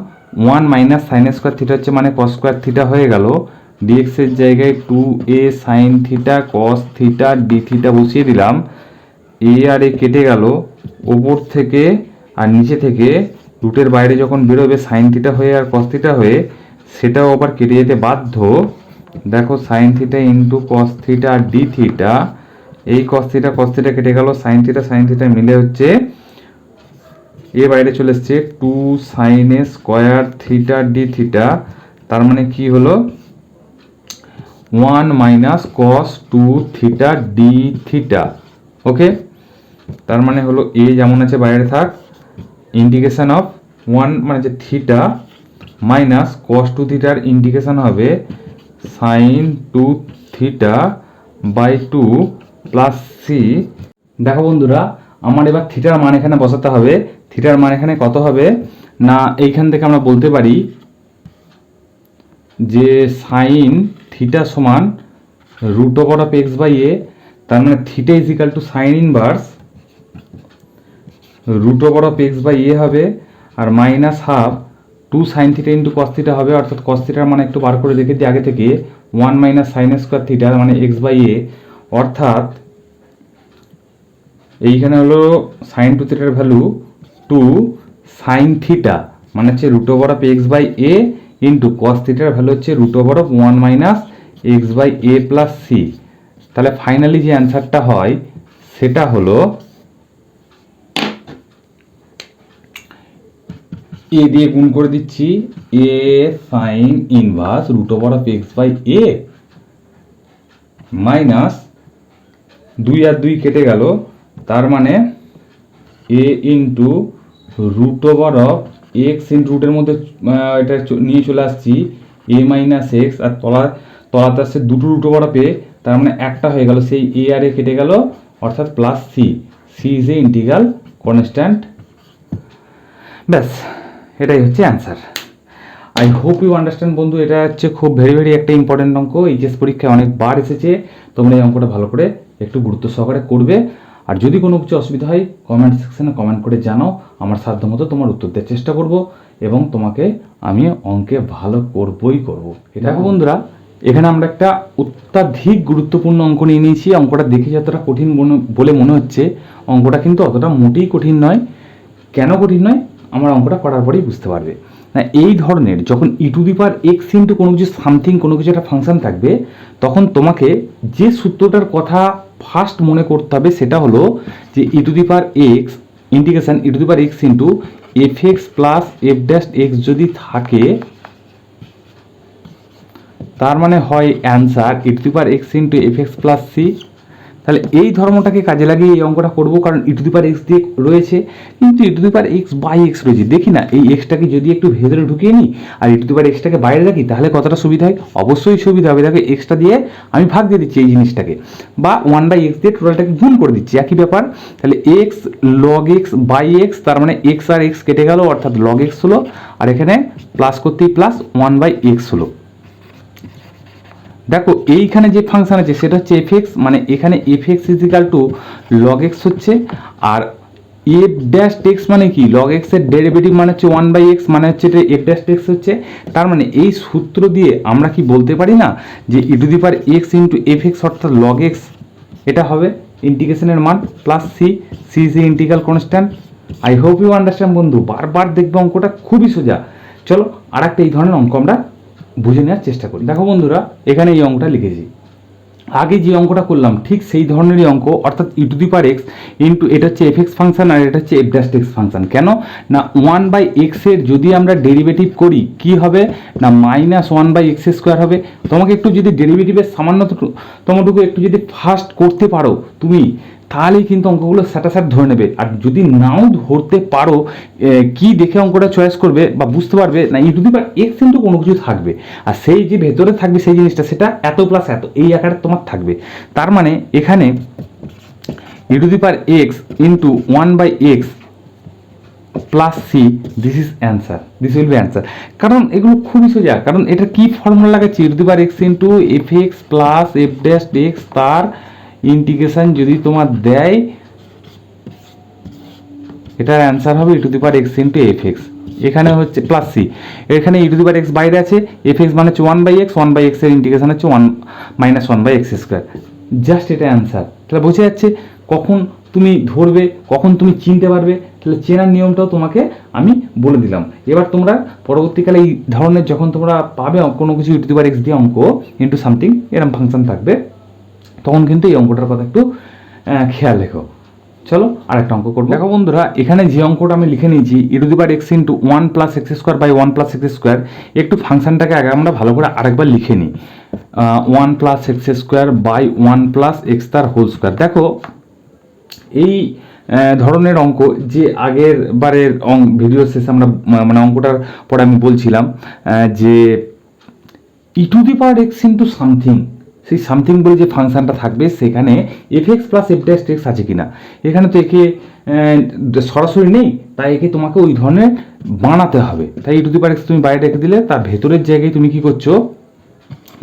1 মাইনাস সাইন স্কোয়ার থিটা হচ্ছে মানে কস স্কোয়ার থিটা হয়ে গেল, ডিএক্স এর জায়গায় 2a sine theta cos theta d theta বসিয়ে দিলাম, এ আর এ কেটে গেল, ওপর থেকে আর নিচে থেকে রুটের বাইরে যখন বেরোবে সাইন থিটা হয়ে আর কস থিটা হয়ে, সেটাও আবার কেটে যেতে বাধ্য। দেখো sign theta into cos theta d theta, এই কস থিটা কেটে গেল, সাইন থিটা মিলে হচ্ছে এ বাইরে চলে এসছে 2 sine square theta d theta, তার মানে কি হলো 1 minus cos 2 theta d theta. Okay, তার মানে হলো এ যেমন আছে বাইরে থাক, ইন্টিগ্রেশন অফ 1 মানে যে থিটা মাইনাস কস 2 থিটার ইন্টিগ্রেশন হবে sine 2 theta by 2 plus c. দেখো বন্ধুরা, আমার এবার থিটার মান এখানে বসাতে হবে। থিটার মান এখানে কত হবে না, এইখান থেকে আমরা বলতে পারি যে সাইন থিটা সমান root over of x by a, তার মানে theta is equal to sine inverse root over of x by a হবে, আর minus half 2 sine theta into cos theta হবে, অর্থাৎ কস থিটার মানে একটু বার করে দেখে দিই আগে থেকে 1 মাইনাস সাইন স্কোয়ার থিটা মানে এক্স বাই এ, অর্থাৎ এইখানে হলো সাইন 2 থিটার ভ্যালু 2 সাইন থিটা মানে হচ্ছে root over of x by a into cos থিটার ভ্যালু হচ্ছে root over of 1 minus x by a plus C. তাহলে ফাইনালি যে অ্যান্সারটা হয় সেটা হলো এ দিয়ে গুণ করে দিচ্ছি, a sine inverse root over of x by a minus 2 আর 2 কেটে গেল, তার মানে a into root over of x into রুটের মধ্যে এটা নিয়ে চলে আসছি এ মাইনাস এক্স, আর তলাতে আসছে দুটো রুট ওভার অফ এ, তার মানে একটা হয়ে গেল, সেই এ আর এ কেটে গেল, অর্থাৎ plus C, C is a integral constant. ব্যাস, এটাই হচ্ছে answer. I hope you understand বন্ধু। এটা হচ্ছে খুব ভেরি একটা ইম্পর্টেন্ট অঙ্ক, এইচএস পরীক্ষায় অনেকবার এসেছে। তোমরা এই অঙ্কটা ভালো করে একটু গুরুত্ব সহকারে করবে, আর যদি কোনো কিছু অসুবিধা হয় কমেন্ট সেকশনে কমেন্ট করে জানাও, আমার সাধ্যমতো তোমার উত্তর দেওয়ার চেষ্টা করব, এবং তোমাকে আমি অঙ্কে ভালো করবই করব। দেখো বন্ধুরা, এখানে আমরা একটা অত্যাধিক গুরুত্বপূর্ণ অঙ্ক নিয়ে নিয়েছি। অঙ্কটা দেখে যতটা কঠিন বলে মনে হচ্ছে, অঙ্কটা কিন্তু অতটা মোটেই কঠিন নয়। কেন কঠিন নয়, আমার অঙ্কটা করার পরেই বুঝতে পারবে। না, এই ধরনের যখন e to the power x into কোনো কিছু সামথিং, কোনো কিছু একটা ফাংশন থাকবে, তখন তোমাকে যে সূত্রটার কথা ফার্স্ট মনে করতে হবে সেটা হলো যে e to the power x integration e to the power x into f x plus f dash x যদি থাকে, তার মানে হয় answer e to the power x into f x plus C. তাহলে এই ধর্মটাকে কাজে লাগিয়ে এই অঙ্কটা করবো, কারণ ই টু দি পাওয়ার এক্স দিয়ে রয়েছে, কিন্তু e to the power x by x রয়েছে। দেখি না এই এক্সটাকে যদি একটু ভেতরে ঢুকিয়ে নিই আর ই টু দি পাওয়ার এক্সটাকে বাইরে রাখি, তাহলে কতটা সুবিধা হয়? অবশ্যই সুবিধা হবে। দেখো এক্সটা দিয়ে আমি ভাগ দিয়ে দিচ্ছি এই জিনিসটাকে, বা 1/x দিয়ে টোটালটাকে গুণ করে দিচ্ছি, একই ব্যাপার। তাহলে x log x by x, তার মানে এক্স আর এক্স কেটে গেল, অর্থাৎ লগ এক্স হলো, আর এখানে প্লাস করতেই প্লাস 1/x হলো। দেখো এইখানে যে ফাংশন আছে সেটা হচ্ছে এফ এক্স, মানে এখানে f x equal to log x হচ্ছে, আর এফ ড্যাশ এক্স মানে কি, লগ এক্স এর ডেরিভেটিভ মানে হচ্ছে 1/x, মানে হচ্ছে এটা এফ ড্যাশ এক্স হচ্ছে। তার মানে এই সূত্র দিয়ে আমরা কি বলতে পারি না যে e to the power x into f x অর্থাৎ লগ এক্স, এটা হবে ইন্টিগ্রেশনের মান plus C, C is a integral constant. I hope you understand বন্ধু। বারবার দেখবে অঙ্কটা খুবই সোজা। চলো আর একটা এই ধরনের অঙ্ক আমরা বুঝে নেওয়ার চেষ্টা করি। দেখো বন্ধুরা, এখানে এই অঙ্কটা লিখেছি, আগে যে অঙ্কটা করলাম ঠিক সেই ধরনেরই অঙ্ক, অর্থাৎ e to the power x into এটা হচ্ছে এফ এক্স ফাংশন, আর এটা হচ্ছে এফ ড্যাশ এক্স ফাংশন। কেন না 1/x এর যদি আমরা ডেরিভেটিভ করি কি হবে না -1/x স্কোয়ার হবে। তোমাকে একটু যদি ডেরিভেটিভের সামান্যতমটুকু একটু যদি ফার্স্ট করতে পারো তুমি, তাহলেই কিন্তু অঙ্কগুলো স্যাটাস্যাট ধরে নেবে। আর যদি নাও ধরতে পারো, কি দেখে অঙ্কটা চয়েস করবে বা বুঝতে পারবে না ই টু দি পাওয়ার এক্স কিন্তু কোনো কিছু থাকবে, আর সেই যে ভেতরে থাকবে সেই জিনিসটা সেটা এত প্লাস এত এই আকারে তোমার থাকবে। তার মানে এখানে e to the power x into 1/x plus c, this is answer, this will be answer. কারণ এগুলো খুবই সোজা, কারণ এটা কি ফর্মুলা লাগাচ্ছি, e to the power x into f x plus f dash x, তার ইন্টিগ্রেশন যদি তোমার দেয়, এটার অ্যান্সার হবে e to the power x into f x, এখানে হচ্ছে প্লাস সি, এখানে e to the power x বাইরে আছে, এফ এক্স মানে হচ্ছে 1/x, 1/x এর ইন্টিগ্রেশন হচ্ছে -1/x স্কোয়ার। জাস্ট এটা অ্যান্সার। তাহলে বোঝা যাচ্ছে কখন তুমি ধরবে, কখন তুমি চিনতে পারবে। তাহলে চেনার নিয়মটাও তোমাকে আমি বলে দিলাম। এবার তোমরা পরবর্তীকালে এই ধরনের যখন তোমরা পাবে কোনো কিছু ই টু দি পাওয়ার এক্স দিয়ে অঙ্ক ইন্টু সামথিং এরকম ফাংশন থাকবে, তখন কিন্তু এই অঙ্কটার কথা একটু খেয়াল রেখো। চলো আর একটা অঙ্ক করবো। দেখো বন্ধুরা, এখানে যে অঙ্কটা আমি লিখে নিয়েছি e to the power x into 1+x square by 1+x square, একটু ফাংশনটাকে আগে আমরা ভালো করে আরেকবার লিখে নিই, 1+x স্কোয়ার বাই 1+x তার হোল স্কোয়ার। দেখো এই ধরনের অঙ্ক যে আগের বারের ভিডিও শেষে আমরা মানে অঙ্কটার পরে আমি বলছিলাম যে e to the power x into something, সেই সামথিং বলে যে ফাংশনটা থাকবে সেখানে f x plus f dash x আছে কিনা। এখানে তো একে সরাসরি নেই, তাই একে তোমাকে ওই ধরনের বানাতে হবে। তাই ই টু দি পাওয়ার এক্স তুমি বাইরে রেখে দিলে, তার ভেতরের জায়গায় তুমি কি করছো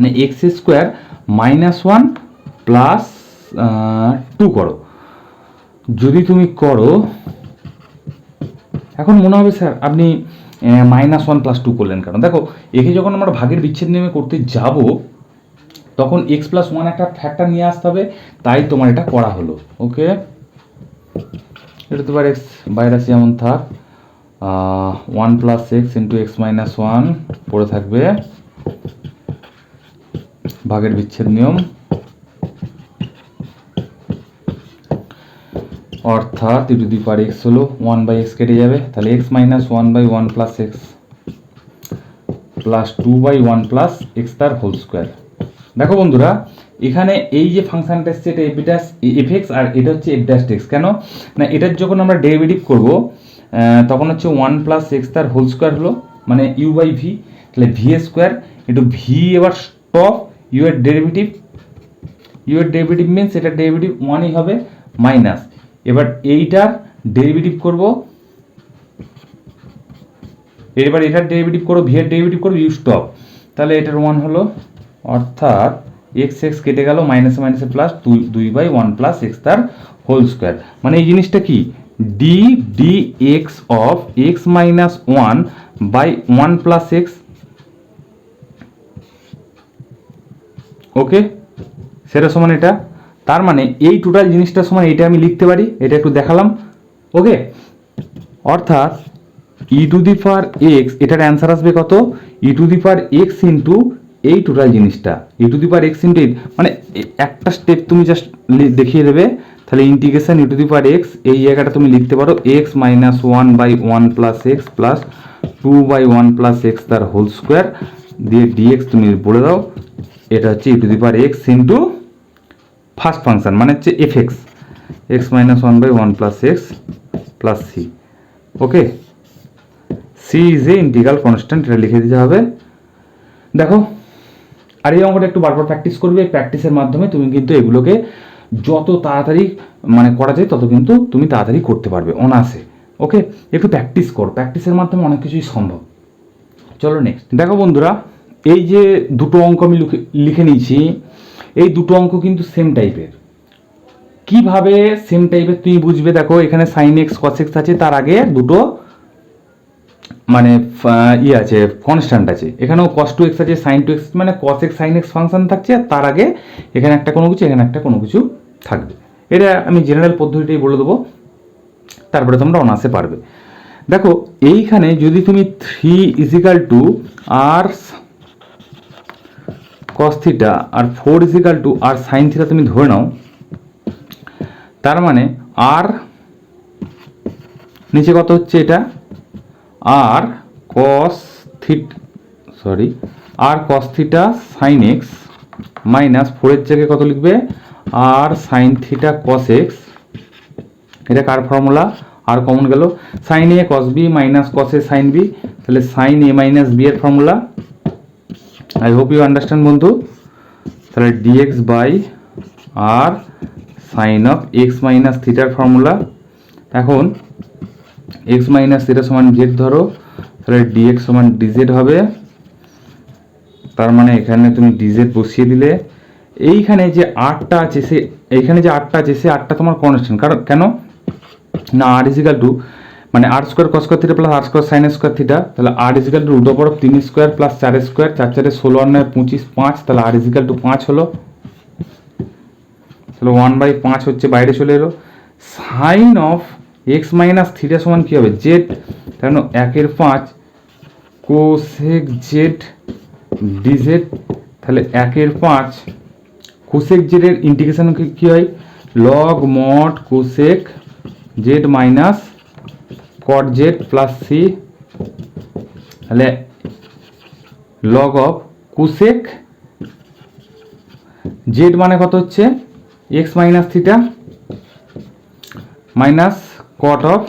না এক্স স্কোয়ার -1 প্লাস 2 করো। যদি তুমি করো, এখন মনে হবে স্যার আপনি -1 + 2 করলেন কেন। দেখো একে যখন আমরা ভাগের বিচ্ছেদ নিয়মে করতে যাব, তখন এক্স প্লাস 1 একটা ফ্যাক্টর নিয়ে আসতে হবে, তাই তোমার এটা করা হলো। ওকে, এটা তো এক্স বাইরে আছে যেমন থাক, 1+x ইন্টু এক্স মাইনাস 1 পড়ে থাকবে ভাগের বিচ্ছেদ নিয়ম, অর্থাৎ e to the power x হলো 1/x কেটে যাবে, তাহলে x minus 1/1 plus x plus 2/1 plus x তার হোল স্কোয়ার। দেখো বন্ধুরা, এখানে এই যে ফাংশনটা এসছে এটা এফ এক্স আর এটা হচ্ছে এফ ড্যাশ এক্স। কেন না, এটার যখন আমরা ডেরিভেটিভ করব তখন হচ্ছে 1 প্লাস এক্স তার হোল স্কোয়ার হলো মানে ইউ বাই ভি, তাহলে ভি স্কোয়ার একটু ভি এবার স্টপ ইউ এর ডেরিভেটিভ মিনস এটা ডেরিভেটিভ 1ই হবে মাইনাস এবার এইটার ডেরিভেটিভ করব, এবার এটার ডেরিভেটিভ করো ভি এর ডেরিভেটিভ করো ইউ স্টপ, তাহলে এটার 1 হলো অর্থাৎ এক্স এক্স কেটে গেল মাইনাসে মাইনাসে প্লাস 2/1 প্লাস এক্স তার হোল স্কোয়ার। মানে এই জিনিসটা কি d d x of x minus 1/1 plus x. Okay, সেটা সমান এটা, তার মানে এই টোটাল জিনিসটা সমান এইটা আমি লিখতে পারি, এটা একটু দেখালাম। ওকে, অর্থাৎ e to the power x এটার অ্যান্সার আসবে কত, e to the power x into এই টোটাল জিনিসটা e to the power x into মানে একটা স্টেপ তুমি জাস্ট দেখিয়ে দেবে, তাহলে integration e to the power x এই জায়গাটা তুমি লিখতে পারো x minus 1/1 plus x plus 2/1 plus x তার হোল স্কোয়ার দিয়ে ডিএক্স তুমি বলে দাও, এটা হচ্ছে e to the power x into first function মানে হচ্ছে f x x minus 1/1 plus x plus c. Okay, c is a integral constant, এটা লিখে দিতে হবে। দেখো, আর এই অঙ্কটা একটু বারবার প্র্যাকটিস করবে, প্র্যাকটিসের মাধ্যমে তুমি কিন্তু এগুলোকে যত তাড়াতাড়ি মানে করা যায় তত কিন্তু তুমি তাড়াতাড়ি করতে পারবে অনায়াসে। ওকে, একটু প্র্যাকটিস কর, প্র্যাকটিসের মাধ্যমে অনেক কিছুই সম্ভব। চলো নেক্সট। দেখো বন্ধুরা, এই যে দুটো অঙ্ক আমি লিখে নিয়েছি, এই দুটো অঙ্ক কিন্তু সেম টাইপের। কিভাবে সেম টাইপের তুমি বুঝবে, দেখো এখানে সাইন এক্স কস এক্স আছে, তার আগে দুটো মানে আছে কনস্ট্যান্ট আছে, এখানেও cos 2x আছে sin 2x মানে cos x sin x function থাকছে, আর তার আগে এখানে একটা কোনো কিছু এখানে একটা কোনো কিছু থাকবে। এটা আমি জেনারেল পদ্ধতিটাই বলে দেবো, তারপরে তোমরা অনায়াসে পারবে। দেখো এইখানে যদি তুমি 3 ইজিক্যাল টু আর cos থিটা আর 4 ইজিক্যাল টু আর sin থিটা তুমি ধরে নাও, তার মানে আর নিচে কত হচ্ছে এটা আর cos theta sin x minus 4 এর জায়গায় কত লিখবে আর sin থিটা cos x, এটা কার ফর্মুলা আর কমন গেল sin a cos b minus cos a sin b, তাহলে sin a মাইনাস b এর formula. I hope you understand বন্ধু। তাহলে dx বাই আর sin অফ x মাইনাস থিটার ফর্মুলা। এখন x মাইনাস থিটা সমান z ধরো, তাহলে dx সমান dz হবে, তার মানে এখানে তুমি dz বসিয়ে দিলে। এইখানে যে আরটা আছে সে এইখানে যে আরটা আছে সে আরটা তোমার কনস্ট্যান্ট, কারণ কেন না আর ইজিক্যাল টু মানে r square cos square theta plus r square sine square theta, তাহলে r is equal to root over 3 square plus 4 square, 4 4 16 আর 9 25 5, তাহলে আর ইজিক্যাল টু 5 হলো, তাহলে 1/5 হচ্ছে বাইরে চলে এলো। Sine of x minus theta সমান কী হবে জেড, কেন 1/5 কোসেক জেড ডিজেড, তাহলে 1/5 কোসেক জেডের ইন্টিগ্রেশন কী হয় log mod cosec z minus cot z plus C, তাহলে লগ অফ কোসেক জেড মানে কত হচ্ছে x minus theta minus cot of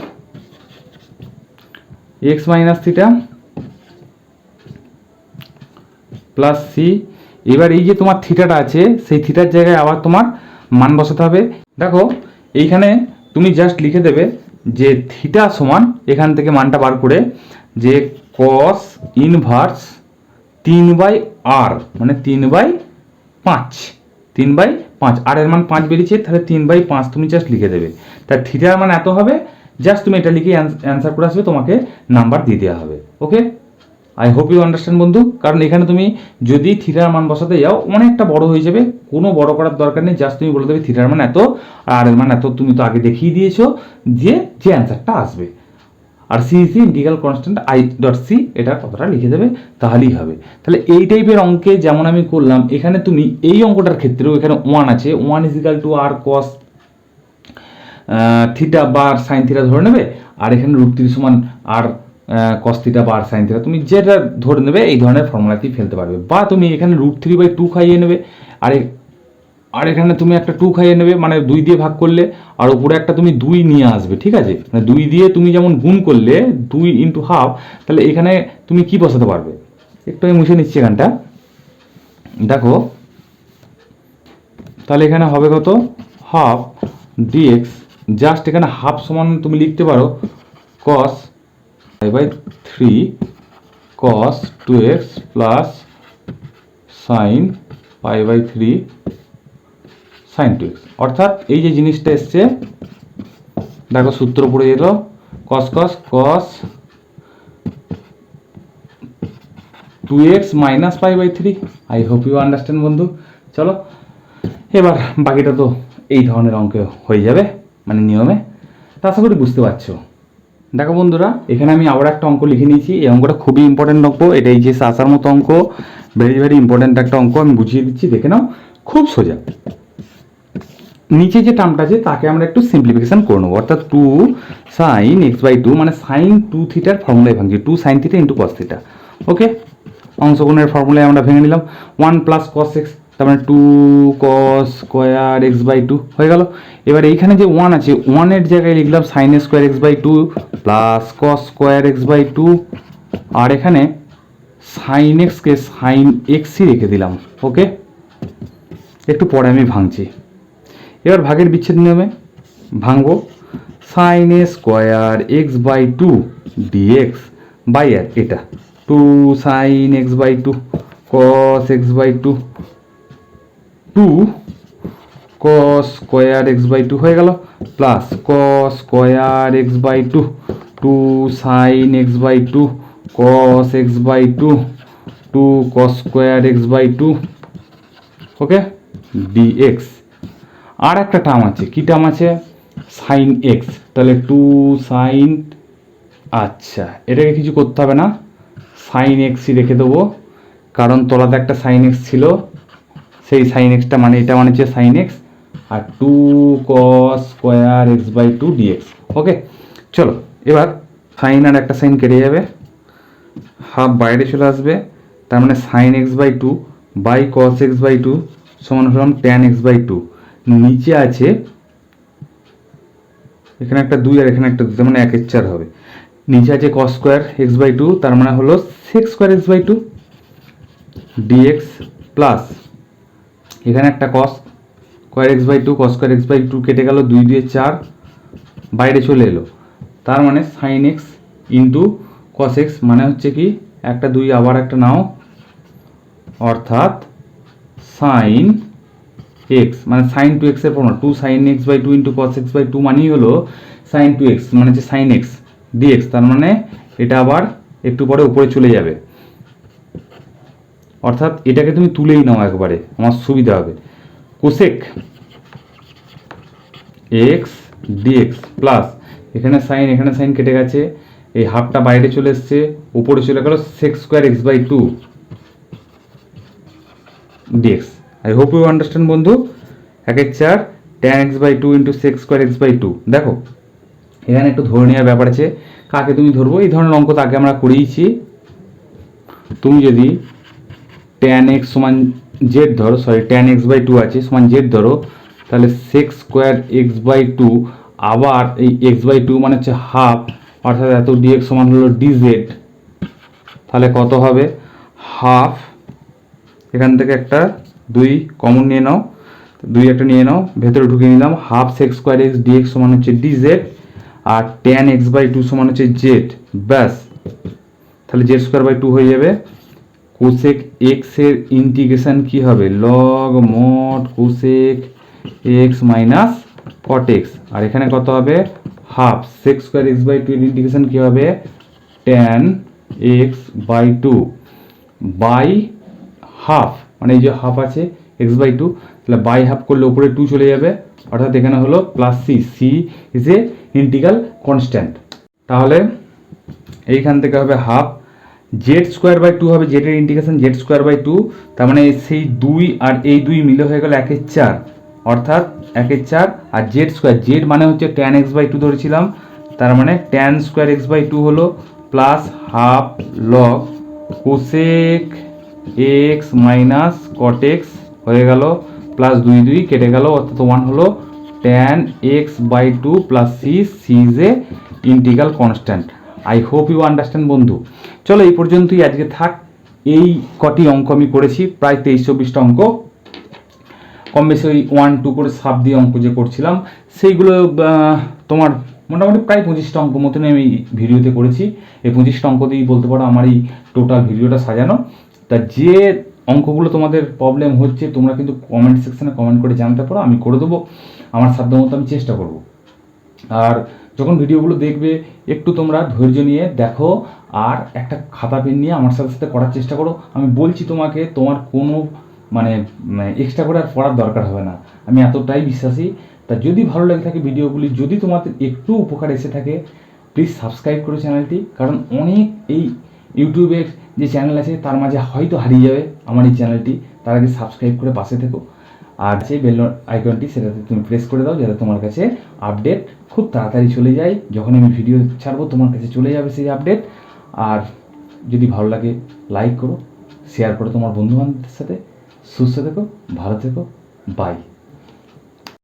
x minus theta plus c. এবার এই যে তোমার থিটাটা আছে সেই থিটার জায়গায় আবার তোমার মান বসাতে হবে। দেখো এইখানে তুমি জাস্ট লিখে দেবে যে থিটা সমান এখান থেকে মানটা বার করে যে কস ইনভার্স 3/r মানে 3/5 আর এর মান 5 বেরিয়েছে, তাহলে 3/5 তুমি জাস্ট লিখে দেবে। তার থিটার মান এত হবে, জাস্ট তুমি এটা লিখে অ্যান্সার করে আসবে, তোমাকে নাম্বার দিয়ে দেওয়া হবে। ওকে, আই হোপ ইউ আন্ডারস্ট্যান্ড বন্ধু। কারণ এখানে তুমি যদি থিটার মান বসাতে যাও অনেকটা বড় হয়ে যাবে, কোনো বড় করার দরকার নেই, জাস্ট তুমি বলে দেবে থিটার মান এত আর এর মান এত, তুমি তো আগে দেখিয়ে দিয়েছো, দিয়ে যে অ্যান্সারটা আসবে। আর c is integral constant I dot c, এটা কতটা লিখে দেবে তাহলেই হবে। তাহলে এই টাইপের অঙ্কে যেমন আমি করলাম, এখানে তুমি এই অঙ্কটার ক্ষেত্রেও এখানে 1 আছে, 1 ইজিক্যাল টু আর কস থিটা বা সাইন থিটা ধরে নেবে, আর এখানে √3 সমান আর কস থিটা বা সাইন থিটা, তুমি যেটা ধরে নেবে এই ধরনের ফর্মুলাতেই ফেলতে পারবে। বা তুমি এখানে √3/2 খাইয়ে নেবে, আর আর এখানে তুমি একটা 2 খাইয়ে নেবে, মানে 2 দিয়ে ভাগ করলে, আর উপরে একটা তুমি 2 নিয়ে আসবে, ঠিক আছে? মানে 2 দিয়ে তুমি যেমন গুণ করলে 2 × হাফ, তাহলে এখানে তুমি কি বসাতে পারবে? একটু আমি মুছে নিচ্ছি এখানটা, দেখো তাহলে এখানে হবে কত, হাফ ডিএক্স, জাস্ট এখানে হাফ সমান তুমি লিখতে পারো cos π/3 cos 2x plus sin π/3 sin 2x, অর্থাৎ এই যে জিনিসটা এসছে দেখো সূত্র পড়ে যেত cos 2x minus π/3। I hope you understand বন্ধু। চলো এবার বাকিটা তো এই ধরনের অঙ্ক হয়ে যাবে, মানে নিয়মে, তা আশা করি বুঝতে পারছো। দেখো বন্ধুরা, এখানে আমি আবার একটা অঙ্ক লিখে নিয়েছি। এই অঙ্কটা খুবই ইম্পর্টেন্ট অঙ্ক, এটা এই যে আসার মতো অঙ্ক, ভেরি ভেরি ইম্পর্টেন্ট একটা অঙ্ক। আমি বুঝিয়ে দিচ্ছি, দেখে নাও, খুব সোজা। নিচে যে টার্মটা আছে তাকে আমরা একটু সিম্পলিফিকেশন করে নেবো, অর্থাৎ 2 sin x/2 মানে sin 2 থিটার ফর্মুলায় ভাঙছি, 2 sin থিটা × cos থিটা। ওকে, অংশগুণের ফর্মুলায় আমরা ভেঙে নিলাম, 1 + cos x, তার মানে 2 cos স্কোয়ার x/2 হয়ে গেল। এবার এইখানে যে 1 আছে, 1 এর জায়গায় লিখলাম sin স্কোয়ার x/2 plus cos square x/2, আর এখানে sin x কে sin xই রেখে দিলাম। ওকে, একটু পরে আমি ভাঙছি। এবার ভাগের বিচ্ছেদ নিয়মে ভাঙবো, sin স্কোয়ার x/2 dx বাই আর এটা 2 sin x/2 cos x/2 2 cos square x/2 হয়ে গেল, plus cos square x/2 2 sin x/2 cos x/2 2 cos square x/2 ওকে dx। আর একটা টার্ম আছে, কি টার্ম আছে, sin x, তাহলে 2 sin, আচ্ছা এটাকে কিছু করতে হবে না, sin xই রেখে দেবো, কারণ তলাতে একটা sin x ছিল, সেই sin xটা মানে এটা মানে হচ্ছে sin x, আর 2 cos স্কোয়ার x/2 dx। ওকে, চলো এবার sin আর একটা sin কেটে যাবে, হাফ বাইরে চলে আসবে, তার মানে sin x/2 by cos x/2 সমান হলাম tan x/2। নিচে আছে এখানে একটা 2 আর এখানে একটা 2, মানে 1/4 হবে। নিচে আছে cos স্কোয়ার x/2, তার মানে হলো sec square x/2 dx, plus এখানে একটা cos square x/2, cos square x/2 কেটে গেল, 2 দিয়ে 4 বাইরে চলে এলো, তার মানে sin x into cos x, মানে হচ্ছে কি একটা 2 আবার একটা নাও, অর্থাৎ sin x মানে sin 2x এর formula 2 sin x/2 × cos x/2 মানেই হলো sin 2x মানে হচ্ছে sin x dx, তার মানে এটা আবার একটু পরে উপরে চলে যাবে, অর্থাৎ এটাকে তুমি তুলেই নাও একবারে, আমার সুবিধা হবে, cosec x dx প্লাস এখানে sin কেটে গেছে, এই হাফটা বাইরে চলে এসছে, উপরে চলে গেল sec square x/2 dx। I hope you understand বন্ধু। 1/4 tan x/2 × sec square x/2। দেখো এখানে একটু ধরে নেওয়ার ব্যাপার আছে, কাকে তুমি ধরবো, এই ধরনের অঙ্ক তাকে আমরা করিয়েছি। তুমি যদি tan x সমান z ধরো, সরি tan x/2 আছে সমান z ধরো, তাহলে sec স্কোয়ার x/2 আবার এই x/2 মানে হচ্ছে হাফ, অর্থাৎ এত dx সমান হলো dz, তাহলে কত হবে, হাফ, এখান থেকে একটা 2 কমন নিয়ে নাও, 2 একটা নিয়ে নাও, ভেতরে ঢুকিয়ে নিলাম, half sec square x dx সমান হচ্ছে dz, আর tan x/2 সমান হচ্ছে z, ব্যাস, তাহলে z স্কোয়ার বাই 2 হয়ে যাবে। কোসেক x এর ইন্টিগ্রেশন কি হবে, log mod cosec x minus কট x, আর এখানে কত হবে, হাফ sec স্কোয়ার x/2 এর ইন্টিগ্রেশন কি হবে, tan x/2 বাই হাফ, মানে এই যে হাফ আছে x/2, তাহলে বাই হাফ করলে উপরে 2 চলে যাবে, অর্থাৎ এখানে হলো plus c is a integral constant, তাহলে এইখান থেকে হবে হাফ জেড স্কোয়ার বাই 2 হবে, জেড এর ইন্টিগ্রেশন জেড স্কোয়ার বাই 2, তার মানে সেই 2 আর এই 2 মিলে হয়ে গেল 1/4 অর্থাৎ 1/4, আর জেড স্কোয়ার, জেড মানে হচ্ছে tan x/2 ধরেছিলাম, তার মানে tan স্কোয়ার x/2 হলো plus half log cosec x minus cot x হয়ে গেল, প্লাস 2 কেটে গেল, অর্থাৎ 1 হলো tan x/2 plus c is a integral constant. I hope you understand বন্ধু। চলো এই পর্যন্তই আজকে থাক। এই কটি অঙ্ক আমি করেছি, প্রায় 23-24টা অঙ্ক, কম বেশি ওই 1-2 করে সাব দিয়ে অঙ্ক যে করছিলাম সেইগুলো তোমার মোটামুটি প্রায় 25টা অঙ্ক মতনই আমি ভিডিওতে করেছি। এই 25টা অঙ্ক দিয়েই বলতে পারো আমার এই টোটাল ভিডিওটা সাজানো। তা যে অঙ্কগুলো তোমাদের প্রবলেম হচ্ছে তোমরা কিন্তু কমেন্ট সেকশনে কমেন্ট করে জানতে পারো, আমি করে দেবো, আমার সাধ্যমতো আমি চেষ্টা করব। আর যখন ভিডিওগুলো দেখবে একটু তোমরা ধৈর্য নিয়ে দেখো, আর একটা খাতা পেন নিয়ে আমার সাথে সাথে করার চেষ্টা করো। আমি বলছি তোমাকে, তোমার কোনো মানে এক্সট্রা করে আর পড়ার দরকার হবে না, আমি এতটাই বিশ্বাসী। তা যদি ভালো লাগে থাকে ভিডিওগুলি, যদি তোমাদের একটু উপকার এসে থাকে, প্লিজ সাবস্ক্রাইব করো চ্যানেলটি, কারণ অনেক এই ইউটিউবের যে চ্যানেল আছে তার মাঝে হয়তো হারিয়ে যাবে আমার এই চ্যানেলটি, তার আগে সাবস্ক্রাইব করে পাশে থেকো। আর যে বেল আইকনটি সেটাতে তুমি প্রেস করে দাও, যাতে তোমার কাছে আপডেট খুব তাড়াতাড়ি চলে যায়। যখন আমি ভিডিও ছাড়বো তোমার কাছে চলে যাবে সেই আপডেট। আর যদি ভালো লাগে লাইক করো, শেয়ার করো তোমার বন্ধুবান্ধবদের সাথে। সুস্থ থেকো, ভালো থেকো, বাই।